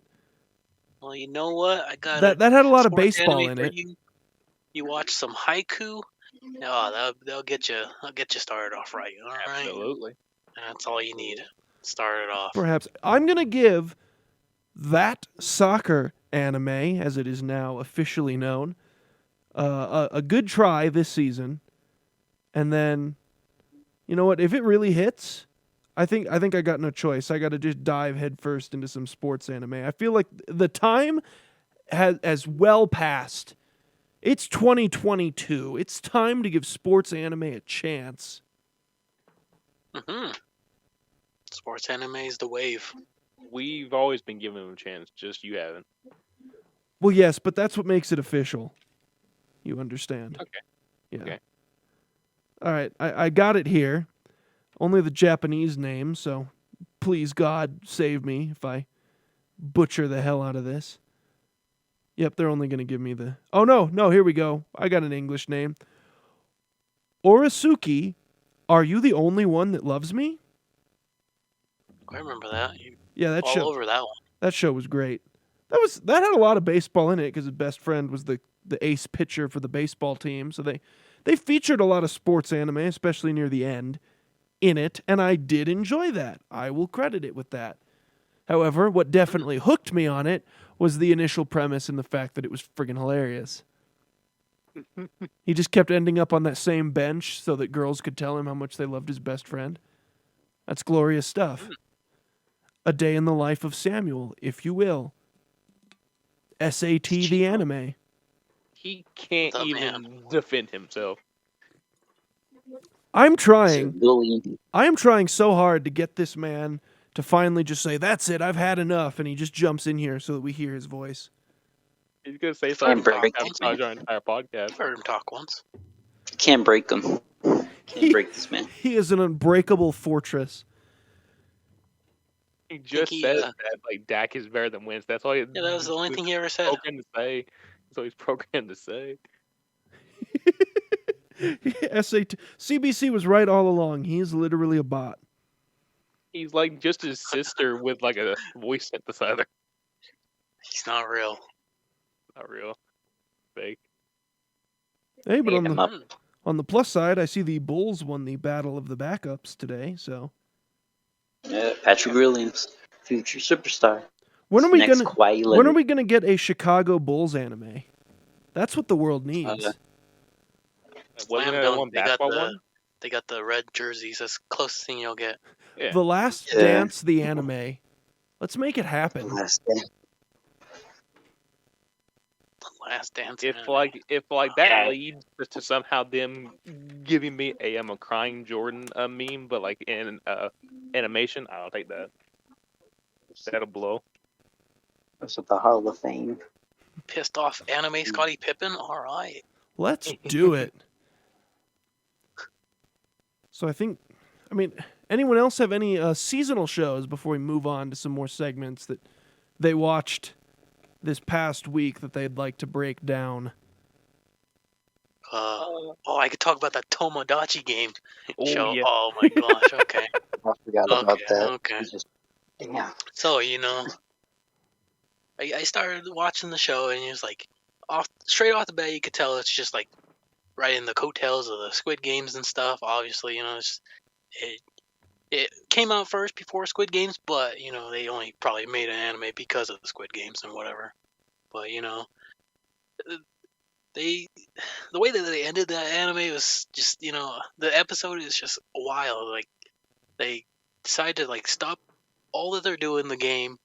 Well, you know what? I got that had a lot of sports baseball anime in for it. you. You watch some haiku. Oh, they'll get you. They'll get you started off right. All right. Absolutely. That's all you need. Start it off. Perhaps I'm going to give that soccer anime, as it is now officially known, a good try this season. And then, you know what? If it really hits, I think I got no choice. I got to just dive headfirst into some sports anime. I feel like the time has well passed. It's 2022. It's time to give sports anime a chance. Mm-hmm. Sports anime is the wave. We've always been giving them a chance, just you haven't. Well, yes, but that's what makes it official. You understand? Okay. Yeah. Okay. All right, I got it here. Only the Japanese name, so please God save me if I butcher the hell out of this. Yep, they're only going to give me the... Oh, no, here we go. I got an English name. Orisuki, are you the only one that loves me? I remember that. You Yeah, all over that one. That show was great. That had a lot of baseball in it because his best friend was the ace pitcher for the baseball team. So they featured a lot of sports anime, especially near the end, in it, and I did enjoy that. I will credit it with that. However, what definitely hooked me on it was the initial premise and the fact that it was friggin' hilarious. He just kept ending up on that same bench so that girls could tell him how much they loved his best friend. That's glorious stuff. A day in the life of Samuel, if you will. SAT the anime. He can't The even defend himself. I'm trying. Bully. I am trying so hard to get this man to finally just say, "That's it, I've had enough," and he just jumps in here so that we hear his voice. He's gonna say Can't something break to him. sabotage our entire podcast. I've heard him talk once. Can't break him. Can't break this man. He is an unbreakable fortress. He just he, said that like Dak is better than Wentz. That's all. Yeah, that was the only thing he ever said. Programmed to say. That's all he's programmed to say. SAT. CBC was right all along. He is literally a bot. He's like just his sister with like a voice synthesizer. He's not real. Not real. Fake. Hey, but Made him up. on the plus side, I see the Bulls won the battle of the backups today. So Patrick Williams, future superstar. when are we Next gonna Kawhi when are Leonard. we gonna get a Chicago Bulls anime? That's what the world needs. Wasn't Slam it dunk. one basketball one? They got the red jerseys. That's the closest thing you'll get. Yeah. The Last Yeah. Dance, the anime. Let's make it happen. Last day. The Last Dance. If man. like that leads to somehow them giving me a I'm a crying Jordan meme, but like in animation, I'll take that. That'll blow. That's at the Hall of Fame. Pissed off anime Scottie Pippen. All right. Let's do it. So I mean, anyone else have any seasonal shows before we move on to some more segments that they watched this past week that they'd like to break down? I could talk about that Tomodachi game show. Yeah. Oh my gosh. Okay. I forgot about that. Okay. It's just, yeah. So I started watching the show, and it was like straight off the bat, you could tell it's just like right in the coattails of the Squid Games and stuff. Obviously, it came out first before Squid Games, but they only probably made an anime because of the Squid Games and whatever. But the way that they ended that anime was just the episode is just wild. Like they decided to like stop all that they're doing in the game.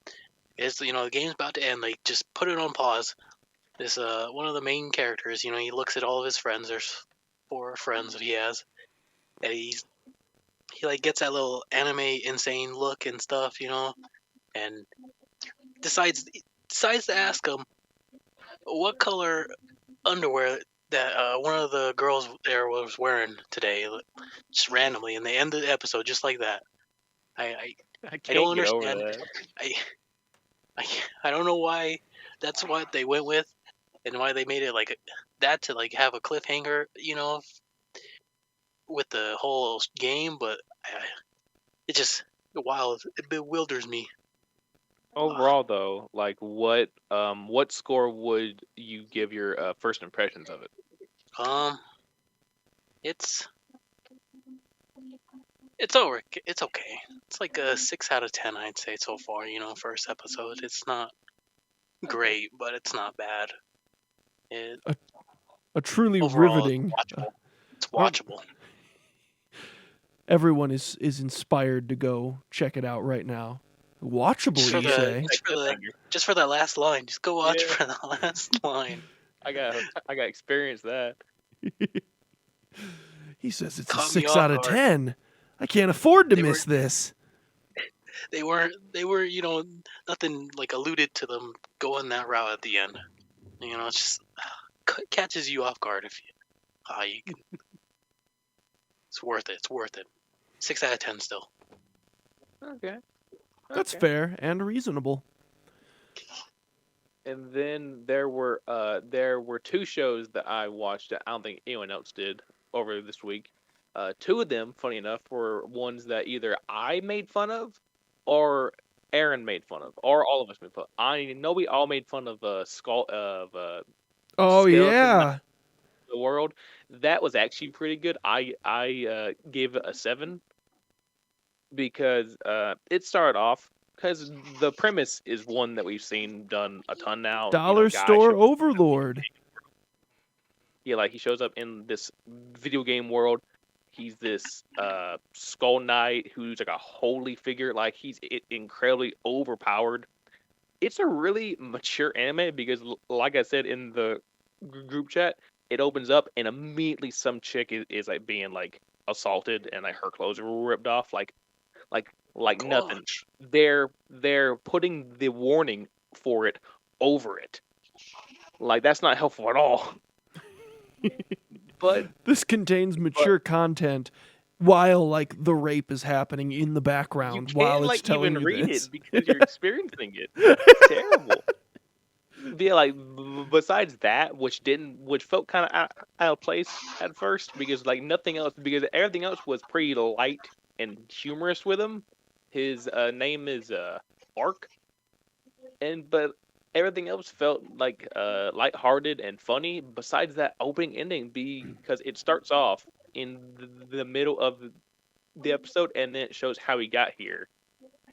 Is the game's about to end. They just put it on pause. This one of the main characters, he looks at all of his friends. There's 4 friends that he has, and he like gets that little anime insane look and stuff, you know, and decides to ask him what color underwear that one of the girls there was wearing today, just randomly, and they end the episode just like that. I can't don't get over understand. that. I don't know why that's what they went with, and why they made it like that to like have a cliffhanger, you know, with the whole game. But it just it bewilders me. Overall, though, like what score would you give your first impressions of it? It's It's okay. It's like a 6 out of 10, I'd say so far. You know, first episode. It's not great, but it's not bad. A truly Overall, riveting. It's watchable. Everyone is inspired to go check it out right now. Watchable, you say? Just for that last line. Just go watch for the last line. I got experience that. He says it's a 6 out of 10. I can't afford to miss this. They were, you know, nothing like alluded to them going that route at the end. You know, it's just catches you off guard if you can. It's worth it. It's worth it. 6 out of 10 still. Okay. That's fair and reasonable. And then there were two shows that I watched that I don't think anyone else did over this week. Two of them, funny enough, were ones that either I made fun of or Aaron made fun of, or all of us made fun of. I know we all made fun of the world. That was actually pretty good. I gave it a 7 because it started off because the premise is one that we've seen done a ton now. Dollar store overlord. Yeah, like he shows up in this video game world. He's this Skull Knight who's like a holy figure. Like he's incredibly overpowered. It's a really mature anime because, like I said in the group chat, it opens up and immediately some chick is like being like assaulted and like her clothes are ripped off. Like nothing. They're putting the warning for it over it. Like that's not helpful at all. But this contains mature content while like the rape is happening in the background while it's telling you read this. It because you're experiencing it. It's terrible. Yeah, like besides that, which felt kind of out of place at first because like nothing else, because everything else was pretty light and humorous with him. His name is Ark, but everything else felt like lighthearted and funny. Besides that opening ending, because it starts off in the middle of the episode and then it shows how he got here,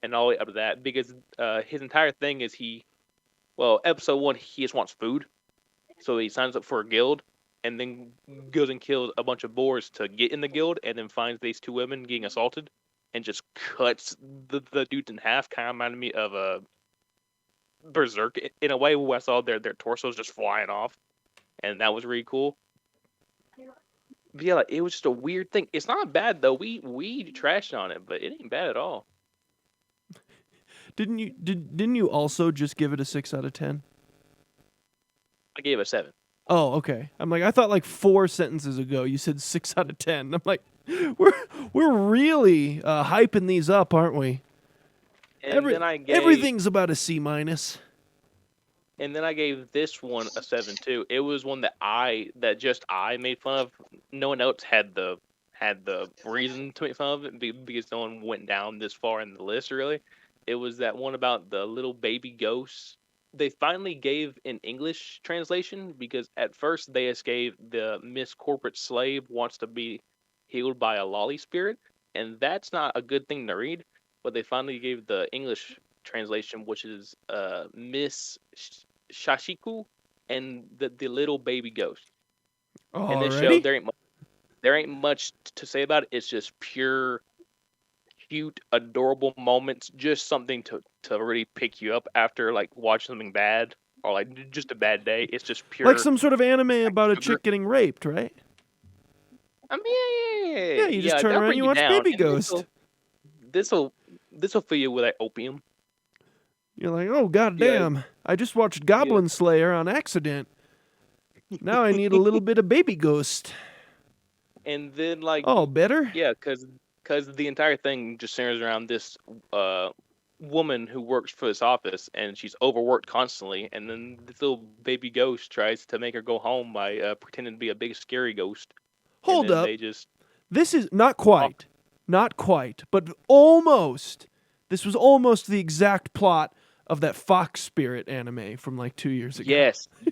and all the way up to that. Because his entire thing is episode 1 he just wants food, so he signs up for a guild and then goes and kills a bunch of boars to get in the guild, and then finds these 2 women getting assaulted and just cuts the dudes in half. Kind of reminded me of a Berserk in a way, where I saw their torsos just flying off, and that was really cool. But yeah, like, it was just a weird thing. It's not bad though. We trashed on it, but it ain't bad at all. Didn't you also just give it a 6 out of 10? I gave it a 7. Oh, okay. I'm like, I thought like 4 sentences ago you said 6 out of 10. I'm like, we're really hyping these up, aren't we? And then everything's about a C-. And then I gave this one a 7 too. It was one that just I made fun of. No one else had the reason to make fun of it because no one went down this far in the list really. It was that one about the little baby ghosts. They finally gave an English translation because at first they gave the Miss Corporate Slave wants to be healed by a lolly spirit, and that's not a good thing to read. But they finally gave the English translation, which is Miss Shashiku and the little baby ghost. And this show, there ain't much to say about it. It's just pure, cute, adorable moments. Just something to really pick you up after like watching something bad or like just a bad day. It's just pure, like some sort of anime about a chick getting raped, right? I mean, Yeah, you just turn that'll around bring and you you watch down, Baby and Ghost. This'll fill you with like opium. You're like, oh, goddamn, I just watched Yeah. Goblin Slayer on accident. Now I need a little bit of Baby Ghost. And then like, Oh, better? yeah, because the entire thing just centers around this woman who works for this office, and she's overworked constantly. And then this little baby ghost tries to make her go home by pretending to be a big scary ghost. Hold and then up. They just This is not quite, but almost. This was almost the exact plot of that Fox Spirit anime from like 2 years ago.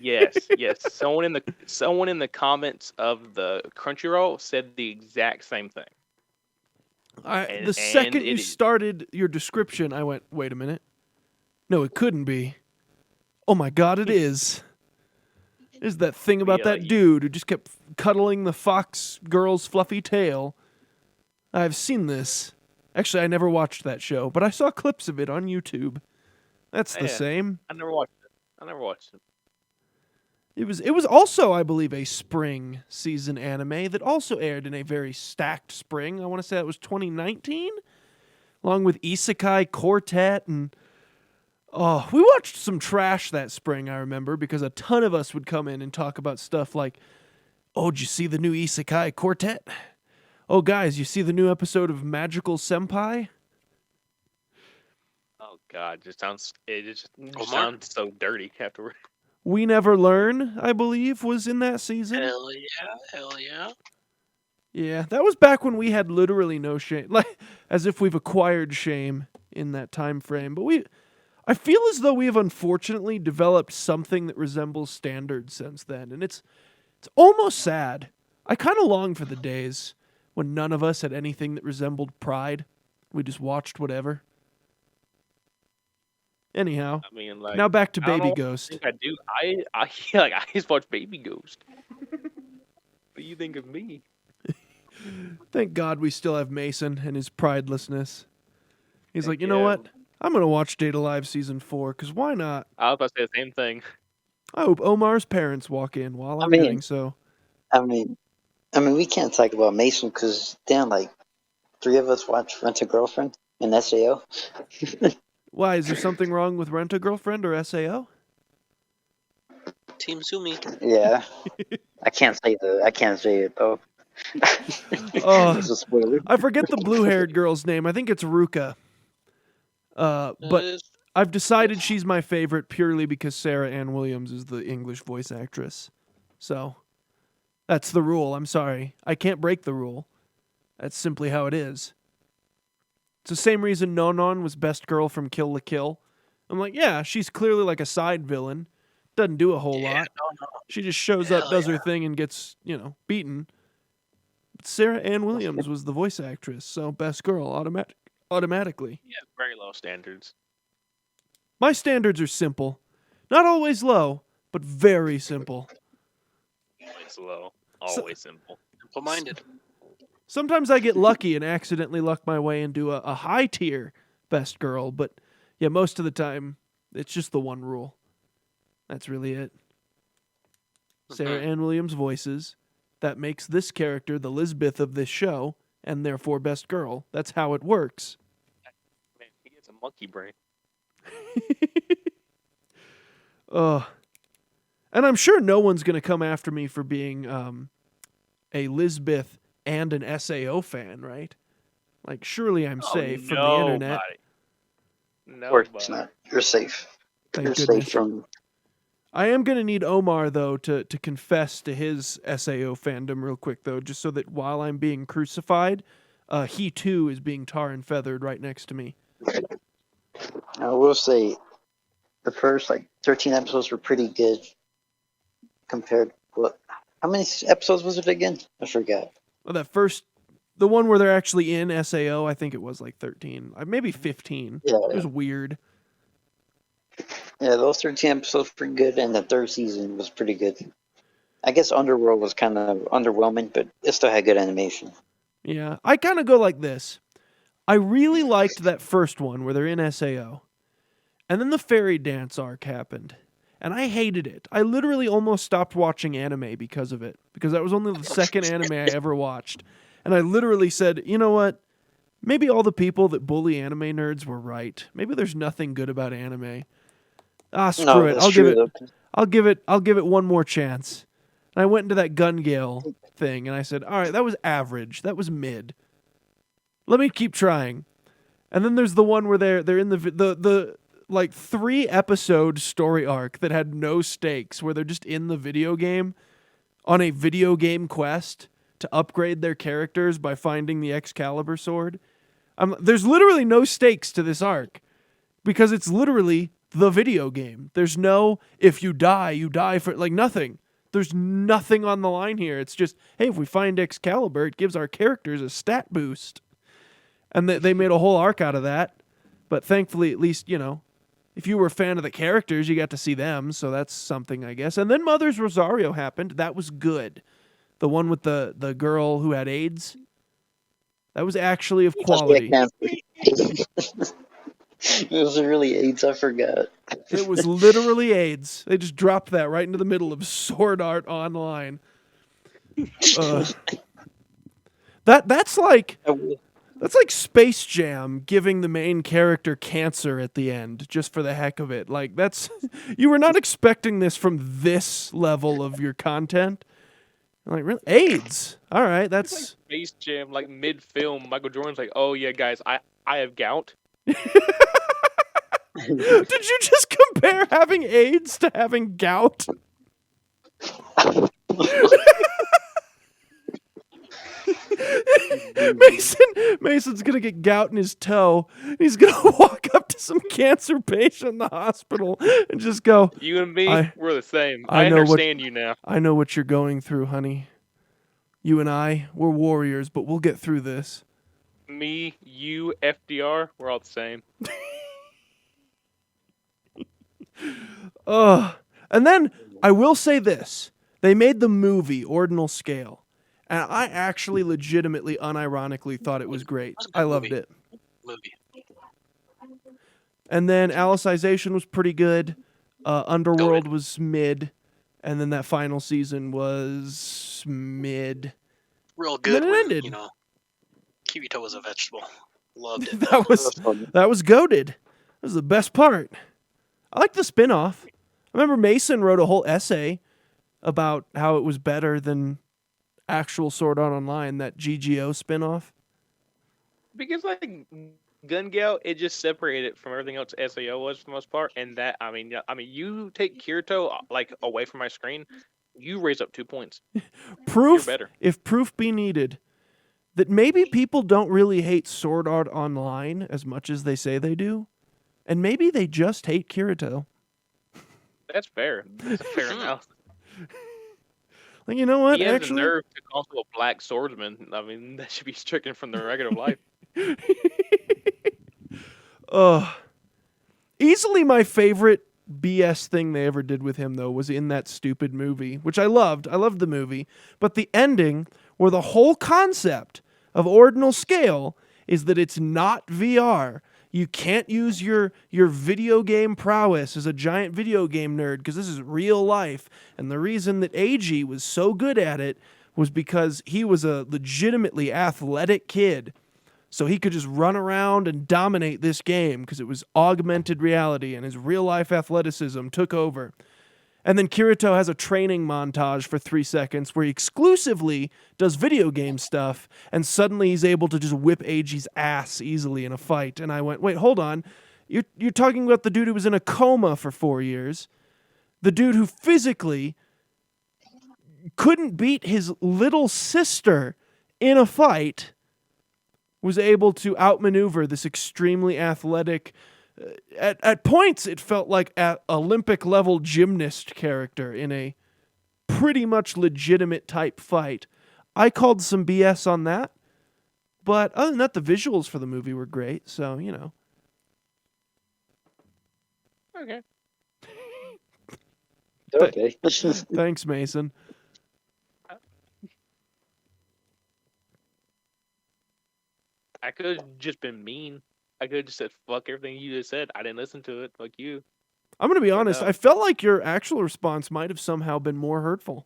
Yes. Someone in the comments of the Crunchyroll said the exact same thing. The second you started your description, I went, wait a minute. No, it couldn't be. Oh my god, it is. There's that thing about that dude who just kept cuddling the fox girl's fluffy tail. I've seen this. Actually, I never watched that show, but I saw clips of it on YouTube. That's the same. I never watched it. It was also, I believe, a spring season anime that also aired in a very stacked spring. I want to say that was 2019, along with Isekai Quartet and we watched some trash that spring, I remember, because a ton of us would come in and talk about stuff like, oh, did you see the new Isekai Quartet? Oh, guys, you see the new episode of Magical Senpai? Oh God, it just sounds so dirty afterward. We Never Learn, I believe, was in that season. Hell yeah. Yeah, that was back when we had literally no shame, like as if we've acquired shame in that time frame. But I feel as though we have unfortunately developed something that resembles standards since then, and it's almost sad. I kind of long for the days when none of us had anything that resembled pride. We just watched whatever. Anyhow, I mean, like, now back to I don't Baby know Ghost. what I do. I just watch Baby Ghost. What do you think of me? Thank God we still have Mason and his pridelessness. He's like, you know what? I'm going to watch Data Live Season 4, because why not? I was about to say the same thing. I hope Omar's parents walk in while I'm doing so. I mean, we can't talk about Mason because damn, like 3 of us watch Rent a Girlfriend and SAO. Why, is there something wrong with Rent a Girlfriend or SAO? Team Sumi. Yeah, I can't say it though. It's a spoiler. I forget the blue-haired girl's name. I think it's Ruka. But I've decided she's my favorite purely because Sarah Ann Williams is the English voice actress. So that's the rule. I'm sorry. I can't break the rule. That's simply how it is. It's the same reason Nonon was best girl from Kill la Kill. I'm like, yeah, she's clearly like a side villain. Doesn't do a whole lot. No. She just shows up, does her thing, and gets, beaten. But Sarah Ann Williams was the voice actress, so best girl automatically. Yeah, very low standards. My standards are simple. Not always low, but very simple. Always low. Always simple. Simple-minded. Sometimes I get lucky and accidentally luck my way into a high tier best girl, but yeah, most of the time it's just the one rule. That's really it. Sarah Ann Williams voices. That makes this character the Lisbeth of this show, and therefore best girl. That's how it works. Man, he gets a monkey brain. And I'm sure no one's going to come after me for being a Lisbeth and an SAO fan, right? Like, surely I'm safe from the internet. Of course not. You're safe. You're safe from... I am going to need Omar, though, to confess to his SAO fandom real quick, though, just so that while I'm being crucified, he, too, is being tar and feathered right next to me. I will say the first, 13 episodes were pretty good compared to how many episodes was it again? I forgot. Well, the one where they're actually in SAO, I think it was 13. Maybe 15. Yeah. It was weird. Yeah, those 13 episodes were good, and the third season was pretty good. I guess Underworld was kind of underwhelming, but it still had good animation. Yeah, I kind of go like this. I really liked that first one where they're in SAO. And then the fairy dance arc happened. and I hated it. I literally almost stopped watching anime because of it, because that was only the second anime I ever watched. And I literally said, you know what? Maybe all the people that bully anime nerds were right. Maybe there's nothing good about anime. Screw No, it. that's true though. I'll give it one more chance. And I went into that Gun Gale thing and I said, all right, that was average. That was mid. Let me keep trying. And then there's the one where they're in the like 3-episode story arc that had no stakes, where they're just in the video game on a video game quest to upgrade their characters by finding the Excalibur sword. There's literally no stakes to this arc because it's literally the video game. There's no, if you die for, like, nothing. There's nothing on the line here. It's just, hey, if we find Excalibur, it gives our characters a stat boost. And they made a whole arc out of that. But thankfully, at least, if you were a fan of the characters, you got to see them. So that's something, I guess. And then Mother's Rosario happened. That was good. The one with the girl who had AIDS. That was actually of quality. It was really AIDS, I forgot. It was literally AIDS. They just dropped that right into the middle of Sword Art Online. That's like Space Jam giving the main character cancer at the end just for the heck of it. Like, that's you were not expecting this from this level of your content. Like, really? AIDS. All right, that's It's like Space Jam, like mid-film. Michael Jordan's like, "Oh yeah, guys, I have gout." Did you just compare having AIDS to having gout? Mason's gonna get gout in his toe. He's gonna walk up to some cancer patient in the hospital and just go, You and me, we're the same. I I know understand you now. I know what you're going through, honey. You and we're warriors, but we'll get through this. Me, you, FDR, we're all the same. And then I will say this. They made the movie Ordinal Scale. And I actually legitimately, unironically thought it was great. I loved it. Movie. And then Alicization was pretty good. Underworld was mid. And then that final season was mid. Real good. then it ended. Kirito was a vegetable. Loved it. That was goated. That was the best part. I like the spin-off. I remember Mason wrote a whole essay about how it was better than actual Sword Art Online, that GGO spin-off. Because like Gun Gale, it just separated from everything else SAO was for the most part, and that I mean, you take Kirito like away from my screen, you raise up 2 points. Proof, You're better. if proof be needed, that maybe people don't really hate Sword Art Online as much as they say they do, and maybe they just hate Kirito. That's fair. That's a fair analysis. Like, you know what? He has Actually, the nerve to call himself a black swordsman. I mean, that should be stricken from the record of life. Easily my favorite BS thing they ever did with him, though, was in that stupid movie, which I loved. I loved the movie. But the ending, where the whole concept of Ordinal Scale is that it's not VR. You can't use your video game prowess as a giant video game nerd because this is real life. And the reason that AG was so good at it was because he was a legitimately athletic kid. So he could just run around and dominate this game because it was augmented reality and his real life athleticism took over. And then Kirito has a training montage for 3 seconds where he exclusively does video game stuff, and suddenly he's able to just whip AG's ass easily in a fight. And I went, wait, hold on. You're talking about the dude who was in a coma for 4 years, the dude who physically couldn't beat his little sister in a fight, was able to outmaneuver this extremely athletic. At points, it felt like an Olympic-level gymnast character in a pretty much legitimate type fight. I called some BS on that, but other than that, the visuals for the movie were great, so, Okay. Okay. Thanks, Mason. I could have just been mean. I could have just said fuck everything you just said. I didn't listen to it. Fuck you. I'm going to be But, honest. I felt like your actual response might have somehow been more hurtful.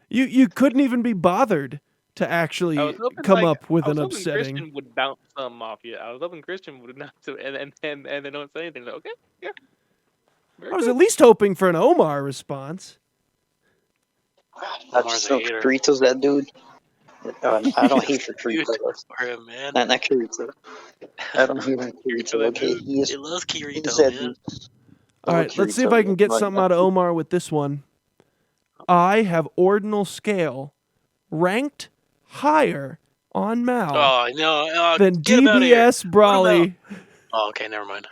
You couldn't even be bothered to I actually was hoping come like up with I was an hoping upsetting. Christian would bounce something off you. I was hoping Christian would not, and they don't say anything. Like, okay, yeah, very I was good. at least hoping for an Omar response. I Omar's just a know hater. Kirito's that dude. I don't hate for Dude, Kirito. for him, man. Not Kirito. I don't hate on Kirito. that Okay, dude. he is. He loves He's Kirito, that man. dude. All right, let's see if I can get something out of Omar with this one. I have ordinal scale ranked higher on Mal Oh no! than Get him out of here. DBS Brawley. Oh, okay, never mind.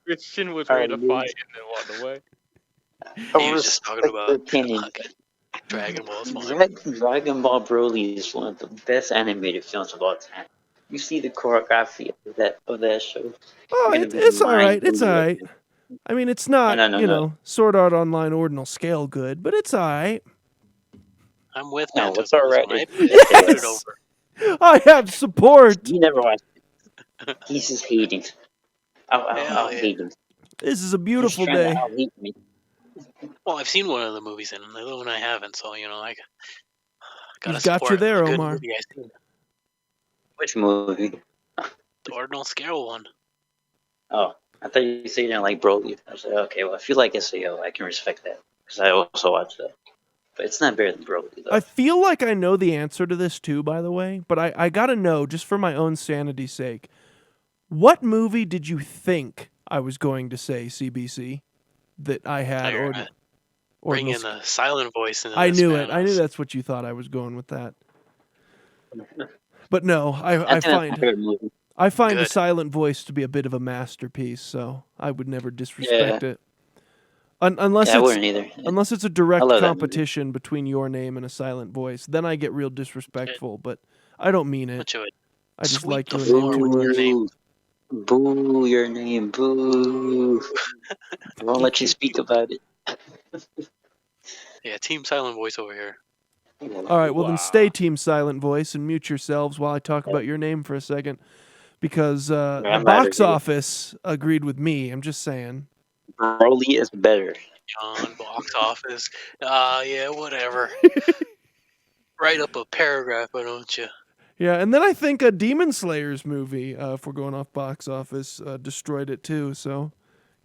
Christian was ready to Alright, fight and then walked away. He was just talking about opinion. fucking Dragon Ball's fine. Dragon Ball Broly is one of the best animated films of all time. You see the choreography of that show. Oh, You're gonna be it's all right. It's all mind-blown. right. I mean, it's not, No. Sword Art Online ordinal scale good, but it's all right. I'm with No, Mantis. it's alright. Put Yes! it over. I have support. You never watched it. He's just hating. Hell I'll yeah. hate him. This is a beautiful He's trying day. to out-hate me. Well, I've seen one of the movies in him. The other one I haven't, so I gotta He's got you support there, the good Omar. movie I've seen. Which movie? The ordinal scale one. Oh, I thought you said you didn't like Broly. I was like, okay, well, if you like SAO, I can respect that. Because I also watched that. But it's not better than Broly, though. I feel like I know the answer to this too, by the way, but I gotta know, just for my own sanity's sake, what movie did you think I was going to say, CBC, that I had You're ordinal bring in the silent voice into I this, knew man. it. I knew that's what you thought I was going with that. But no, I think that's my find favorite movie. I find the Good. silent voice to be a bit of a masterpiece, so I would never disrespect it. Unless Yeah, I it's wouldn't either. unless it's a direct love that movie. competition between your name and a silent voice, then I get real disrespectful, but I don't mean it. Much of it. I just Sweep like the your name floor too with your much. name. Boo, your name, boo. I won't let you speak about it. Yeah, Team Silent Voice over here. All right, well then Wow. stay Team Silent Voice and mute yourselves while I talk about your name for a second, because the I'm box outta here. office agreed with me. I'm just saying. Broly is better. John, box office. Yeah, whatever. Write up a paragraph, why don't you? Yeah, and then I think a Demon Slayers movie, if we're going off box office, destroyed it too. So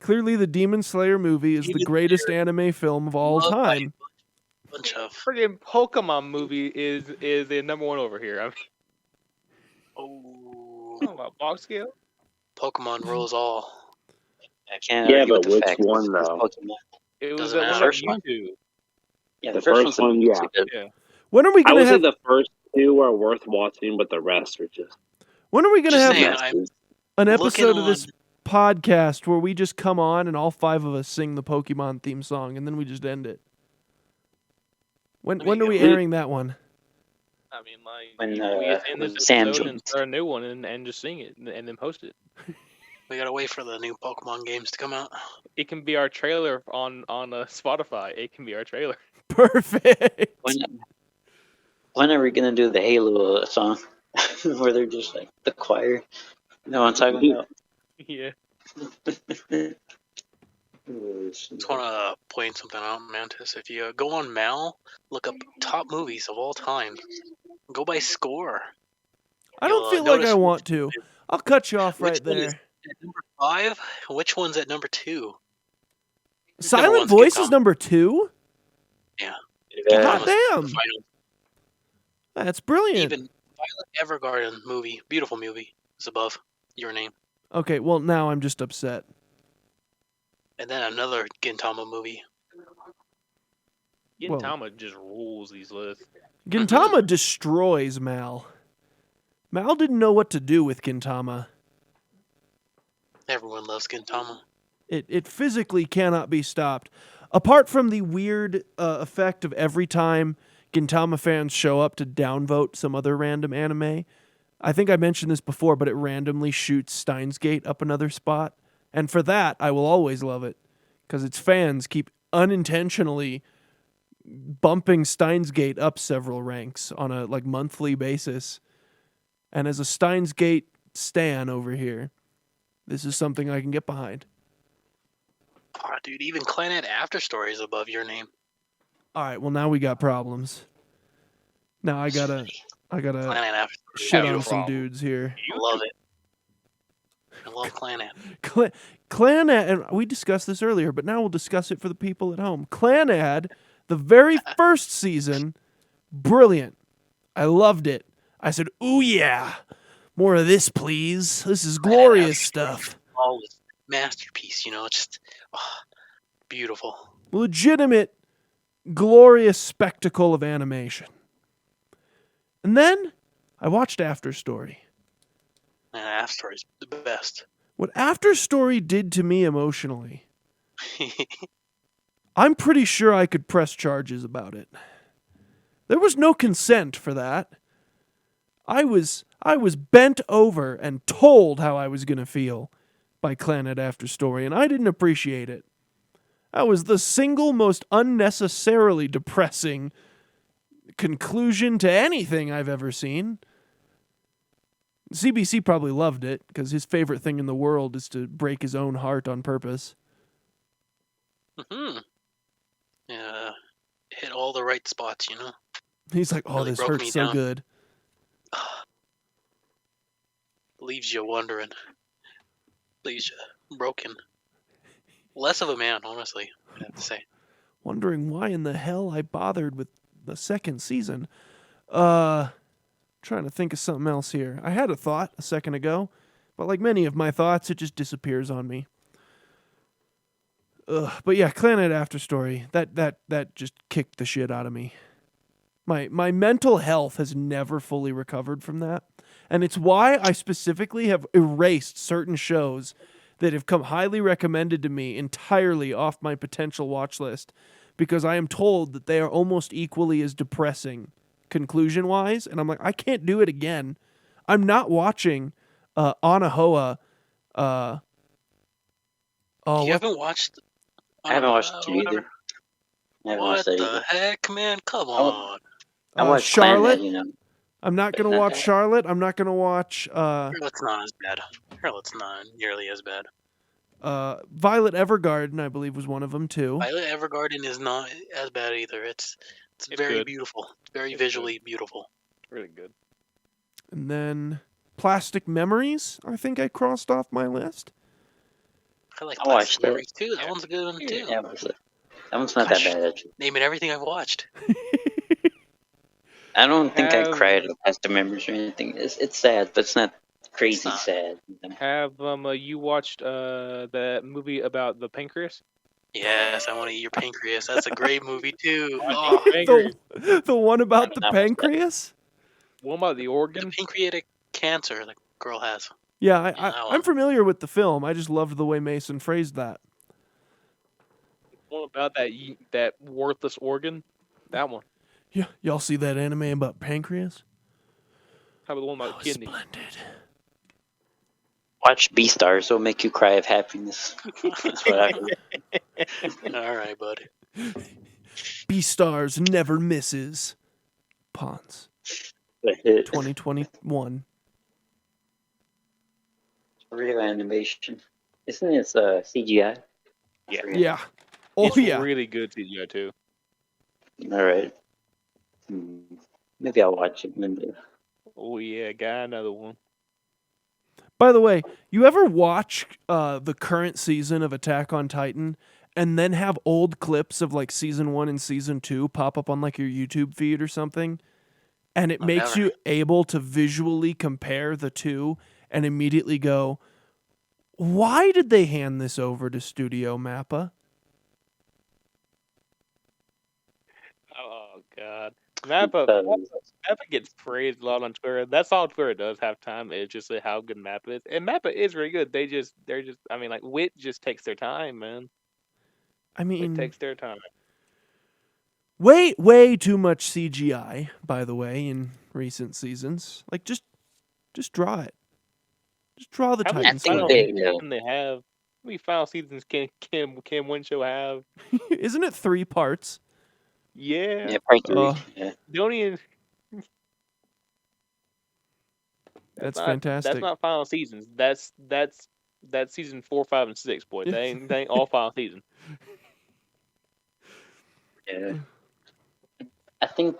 clearly, the Demon Slayer movie is the Demon greatest anime film of all Loved by time. a bunch of. Friggin' Pokemon movie is the number one over here. I mean, Oh, talking about box scale. Pokemon rules all. I can't Yeah, argue with but the which fact one, it's though? Pokemon. It was Doesn't the matter. one on First one? YouTube. Yeah, The the first first one's one, yeah. Yeah. When are we I gonna would say have? the first two are worth watching, but the rest are just. When are we gonna Just have saying, nasty. an looking episode of on- this podcast where we just come on and all five of us sing the Pokemon theme song and then we just end it? When There when you are we go. airing that one? I mean, like, When, we just end when this Sam episode and joins. start a new one and just sing it and then post it. We gotta wait for the new Pokemon games to come out. It can be our trailer on Spotify. It can be our trailer. Perfect. When are we gonna do the Halo song where they're just like the choir? You know what I'm talking about? Yeah. Just want to point something out, Mantis. If you go on Mal, look up top movies of all time. Go by score. I don't You'll, feel like I notice want to. I'll cut you off which right one is there. at number 5. Which one's at number 2? Silent one's Voice Gintama. is number 2? Yeah. God Gintama's damn. the final. That's brilliant. Even Violet Evergarden movie, beautiful movie, is above Your Name. Okay, well now I'm just upset. And then another Gintama movie. Well- Gintama just rules these lists. Gintama destroys Mal. Mal didn't know what to do with Gintama. Everyone loves Gintama. It physically cannot be stopped. Apart from the weird effect of every time Gintama fans show up to downvote some other random anime. I think I mentioned this before, but it randomly shoots Steins Gate up another spot. And for that, I will always love it. Because its fans keep unintentionally bumping Steins Gate up several ranks on a monthly basis. And as a Steins Gate stan over here, this is something I can get behind. Oh, dude, even Clannad After Story is above your name. All right, well now we got problems. Now I gotta Clannad After Story is shit on beautiful. some dudes here. I love it. I love Clannad. Clannad, and we discussed this earlier, but now we'll discuss it for the people at home. Clannad, the very first season, brilliant. I loved it. I said, "Ooh yeah, more of this, please. This is glorious stuff." All this masterpiece, just beautiful. Legitimate, glorious spectacle of animation. And then I watched After Story. And After Story is the best. What After Story did to me emotionally, I'm pretty sure I could press charges about it. There was no consent for that. I was bent over and told how I was going to feel by Clannad After Story, and I didn't appreciate it. That was the single most unnecessarily depressing conclusion to anything I've ever seen. CBC probably loved it because his favorite thing in the world is to break his own heart on purpose. Mm-hmm. Yeah, hit all the right spots, He's like, "Oh, Really this broke hurts me so down. good." Leaves you wondering. Leaves you broken. Less of a man, honestly, I have to say. Wondering why in the hell I bothered with the second season. Trying to think of something else here. I had a thought a second ago, but like many of my thoughts, it just disappears on me. But yeah, Clannad After Story, that just kicked the shit out of me. My mental health has never fully recovered from that. And it's why I specifically have erased certain shows that have come highly recommended to me entirely off my potential watch list, because I am told that they are almost equally as depressing conclusion-wise, and I'm like, I can't do it again. I'm not watching Anahoa. You haven't watched... I haven't watched it whatever. either. I haven't What watched that the either. heck, man? Come I wa- on. I watched Charlotte. Clannad, I'm not but gonna not watch that. Charlotte. I'm not gonna watch Charlotte's not as bad. Charlotte's not nearly as bad. Violet Evergarden. I believe was one of them too. Violet Evergarden is not as bad either. It's very good. beautiful. It's very It's visually beautiful. Really good. And then Plastic Memories. I think I crossed off my list. I like I watched Plastic it. Memories too. That Yeah. one's a good one too. Yeah, that one's not that Gosh. bad, actually. Naming everything I've watched. I don't think I Have- cried at Past Memories or anything. It's sad, but it's not crazy It's not. sad. Have you watched that movie about the pancreas? Yes, I want to eat your pancreas. That's a great movie too. Oh, Oh, pancreas. The one about the Not much better. pancreas? What about the the organ? pancreatic cancer the girl has. Yeah, that I'm one. familiar with the film. I just loved the way Mason phrased that. What about that worthless organ? That one. Yeah, y'all see that anime about pancreas? How about the one about Oh, kidney? splendid. Watch Beastars, it'll make you cry of happiness. That's what I heard. All right, buddy. Beastars never misses. Pawns. 2021. Real animation. Isn't it CGI? Yeah. Yeah. Oh It's yeah. really good CGI too. Alright. Maybe I'll watch it one day. Oh yeah, got another one. By the way, you ever watch the current season of Attack on Titan and then have old clips of like season 1 and season 2 pop up on like your YouTube feed or something? And it makes never. you able to visually compare the two and immediately go, why did they hand this over to Studio Mappa? Oh god. Mappa Because gets praised a lot on Twitter. That's all Twitter does half time is just how good Mappa is. And Mappa is really good. They're just I mean like Wit just takes their time, man. I It mean, takes their time. way too much CGI, by the way, in recent seasons. Like, just draw it. Just draw the How many Titans. think final they- seasons can they have? How many final seasons can Winshow have? Isn't it 3 parts? Yeah. yeah, part 3. Oh. Yeah. They don't even That's not- fantastic. That's not final seasons. That's That's season 4, 5, and 6, boy. They ain't all 5 season. Yeah. I think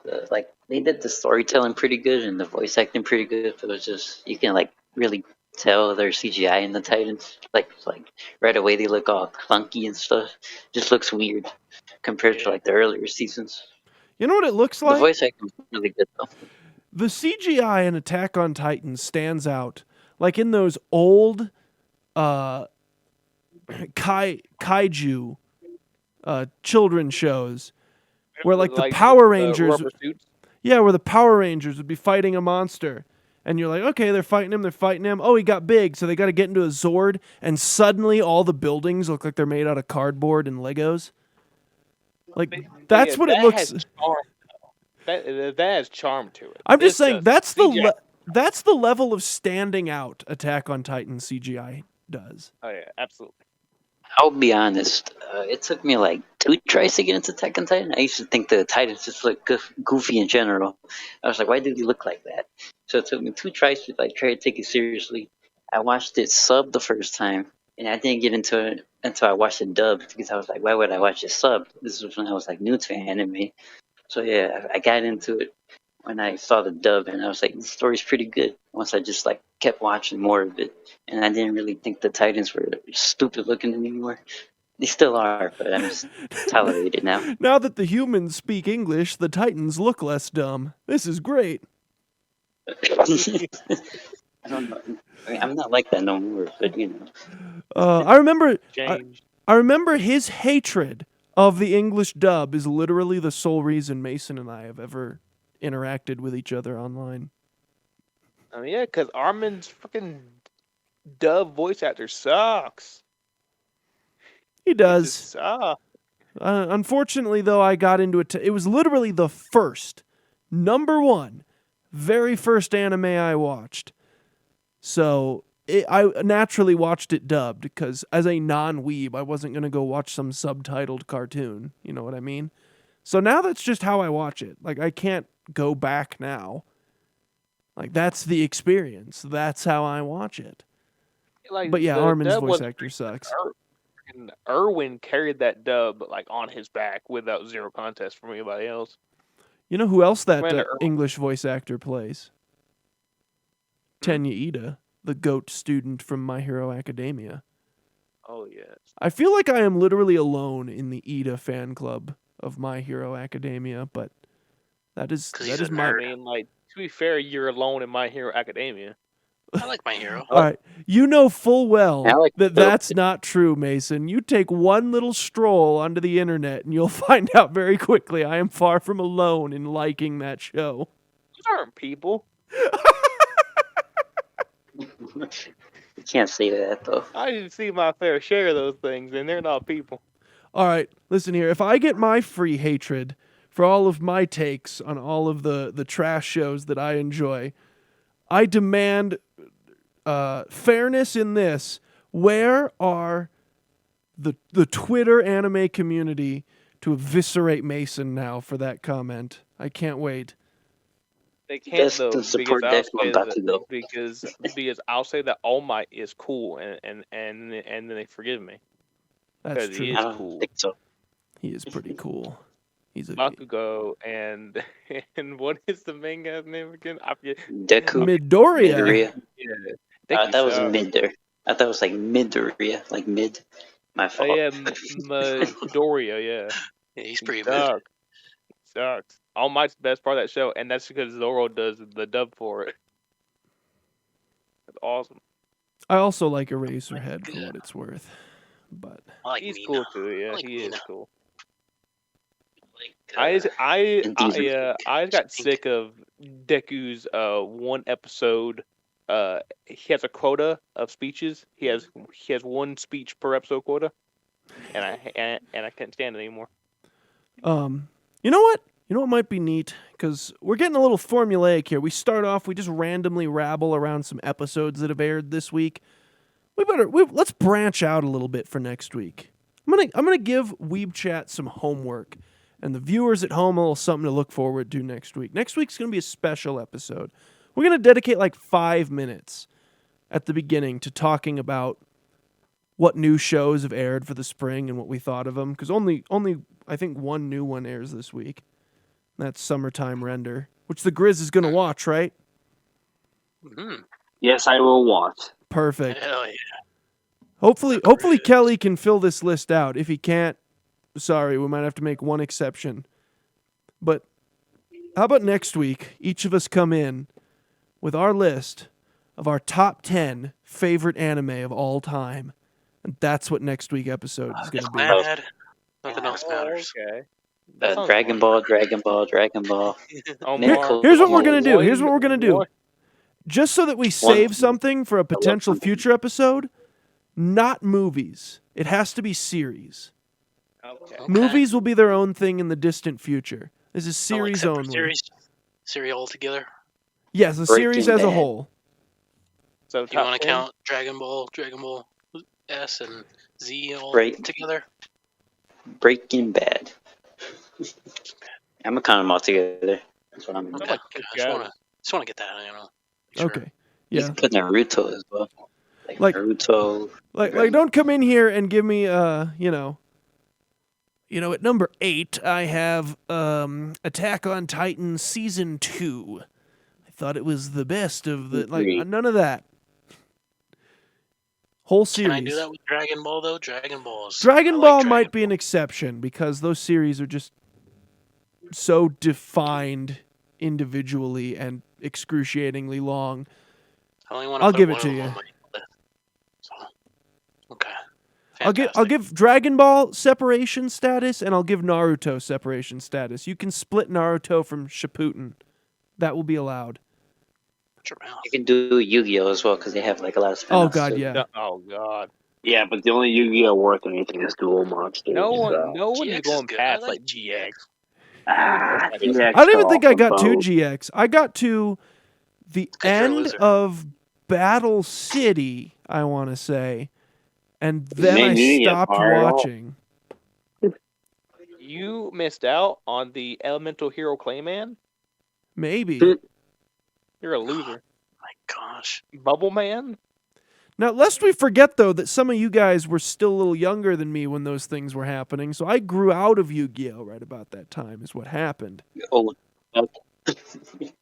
they did the storytelling pretty good and the voice acting pretty good. But it was just you can really tell their CGI in the Titans. Like right away they look all clunky and stuff. Just looks weird compared to the earlier seasons. You know what it looks The like? voice acting was really good though. The CGI in Attack on Titan stands out. Like in those old kaiju children's shows where the Power Rangers rubber suits. Yeah, where the Power Rangers would be fighting a monster. And you're like, okay, they're fighting him. Oh, he got big, so they got to get into a Zord. And suddenly all the buildings look like they're made out of cardboard and Legos. That's what it looks... That has charm to it. I'm just saying, that's the level of standing out Attack on Titan CGI does. Oh, yeah, absolutely. I'll be honest. It took me 2 tries to get into Attack on Titan. I used to think the Titans just look goofy in general. I was like, why do they look like that? So it took me 2 tries to try to take it seriously. I watched it sub the first time, and I didn't get into it until I watched it dubbed because I was like, why would I watch it sub? This was when I was new to anime. So yeah, I got into it when I saw the dub, and I was like, the story's pretty good. Once I just kept watching more of it, and I didn't really think the Titans were stupid looking anymore. They still are, but I'm just tolerated now. Now that the humans speak English, the Titans look less dumb. This is great. I don't know. I'm not like that no more, but I remember Change. I remember his hatred of the English dub is literally the sole reason Mason and I have ever interacted with each other online. I mean, yeah, because Armin's fucking dub voice actor sucks. He does. Sucks. Unfortunately, though, I got into it. It was literally the number 1, very first anime I watched. So I naturally watched it dubbed because as a non-weeb, I wasn't going to go watch some subtitled cartoon. You know what I mean? So now that's just how I watch it. I can't go back now. That's the experience. That's how I watch it. But yeah, Armin's voice actor sucks. Irwin carried that dub on his back without zero contest from anybody else. You know who else that English voice actor plays? Tenya Ida, the GOAT student from My Hero Academia. Oh, yes. I feel like I am literally alone in the Ida fan club of My Hero Academia, but that is my... I mean, to be fair, you're alone in My Hero Academia. I like My Hero. All right. You know full well that that's not true, Mason. You take one little stroll onto the internet and you'll find out very quickly I am far from alone in liking that show. Those aren't people. You can't say that, though. I didn't see my fair share of those things, and they're not people. All right, listen here. If I get my free hatred for all of my takes on all of the trash shows that I enjoy, I demand fairness in this. Where are the Twitter anime community to eviscerate Mason now for that comment? I can't wait. They can't though because I'll say that All Might is cool and then they forgive me. That's true. He is cool. Think so. He is pretty cool. He's a Bakugo and what is the main guy's name again? I forget. Deku. Midoriya. Yeah. That was Midor. I thought it was Midoriya, mid. My fault. Oh yeah, Midoriya. Yeah. Yeah, he's pretty He good. sucks. He sucks. All Might's the best part of that show, and that's because Zoro does the dub for it. That's awesome. I also like Eraserhead for what it's worth, but I like He's Mina. cool too. Yeah, I like he is Mina. cool. Like, I got sick of Deku's one episode. He has a quota of speeches. He has one speech per episode quota, and I can't stand it anymore. You know what? You know what might be neat? Because we're getting a little formulaic here. We start off, we just randomly rabble around some episodes that have aired this week. Let's branch out a little bit for next week. I'm gonna give Weebchat some homework, and the viewers at home a little something to look forward to next week. Next week's gonna be a special episode. We're gonna dedicate 5 minutes at the beginning to talking about what new shows have aired for the spring and what we thought of them. Because only I think one new one airs this week. That's Summertime Render, which the Grizz is going to watch, right? Mm-hmm. Yes, I will watch. Perfect. Hell yeah. Hopefully Kelly can fill this list out. If he can't, sorry, we might have to make one exception. But how about next week, each of us come in with our list of our top 10 favorite anime of all time. And that's what next week episode is going to be. Mad. Nothing else matters. Okay. That sounds Dragon fun. Ball, Dragon Ball, Dragon Ball. Omar, Here's what we're Omar, going to do. Here's what we're going to do. What? Just so that we save something for a potential future episode, not movies. It has to be series. Okay. Okay. Movies will be their own thing in the distant future. This is Oh, like series separate only. Series altogether. Yes, the Breaking series as a Bad. whole. So Do you want top to 10? count Dragon Ball S and Z all Right. together? Breaking Bad. I'm gonna count them all together. That's what I'm gonna Okay. do. I just want to get that. Sure. Okay. You Yeah. can put Naruto as well. Like- Naruto. Like don't come in here and give me at number 8 I have Attack on Titan season 2. I thought it was the best of the none of that. Whole series. Can I do that with Dragon Ball though? Dragon Balls. Dragon I like Ball Dragon might be an exception because those series are just so defined individually and excruciatingly long. I only want I'll put give it one to of you. them on my list. So, okay. I'll Fantastic. give Dragon Ball separation status and I'll give Naruto separation status. You can split Naruto from Shippuden. That will be allowed. Shut your mouth. You can do Yu-Gi-Oh as well because they have like a lot of Oh spin-offs, god, too. yeah. No, oh God. Yeah, but the only Yu-Gi-Oh worth anything is Duel Monsters. No one GX is is going good. past I like like GX. GX I don't even think I off the got to boat. GX. I got to the Because you're a end loser. of Battle City, I want to say, and then Man, I you didn't get stopped far at all. watching. You missed out on the Elemental Hero Clayman. Maybe. You're a loser. My gosh. Bubble Man. Now, lest we forget, though, that some of you guys were still a little younger than me when those things were happening, so I grew out of Yu-Gi-Oh! Right about that time is what happened. Oh, All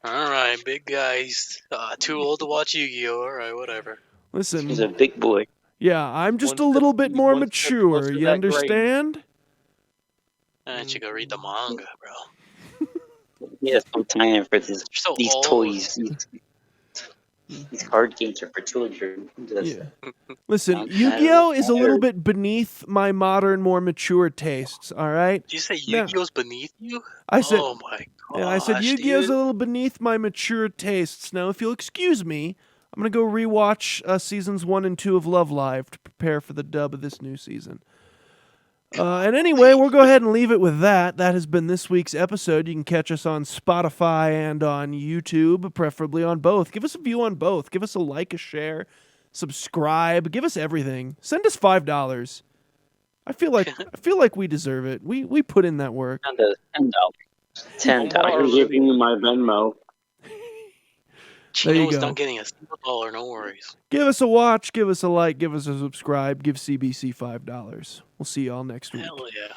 right, big guys. Too old to watch Yu-Gi-Oh. All right, whatever. he's a Listen, big boy. yeah, I'm just a Once little the- bit more once the- mature, once you that understand? Why don't you go read the manga, bro? He has no time for You're so these old. toys. These card games are for children. Yeah. Listen, Okay. Yu-Gi-Oh! Is a little bit beneath my modern, more mature tastes, all right? Did you say No. Yu-Gi-Oh's beneath you? I said, Oh my gosh. yeah, I said Yu-Gi-Oh's dude. a little beneath my mature tastes. Now, if you'll excuse me, I'm going to go rewatch seasons 1 and 2 of Love Live to prepare for the dub of this new season. And anyway, we'll go ahead and leave it with that. That has been this week's episode. You can catch us on Spotify and on YouTube, preferably on both. Give us a view on both. Give us a like, a share, subscribe. Give us everything. Send us $5. I feel like we deserve it. We put in that work. $10. $10. I'm giving you my Venmo. There you Chino's go. not getting a single dollar, no worries. Give us a watch, give us a like, give us a subscribe, give CBC $5. We'll see y'all next week. Hell yeah.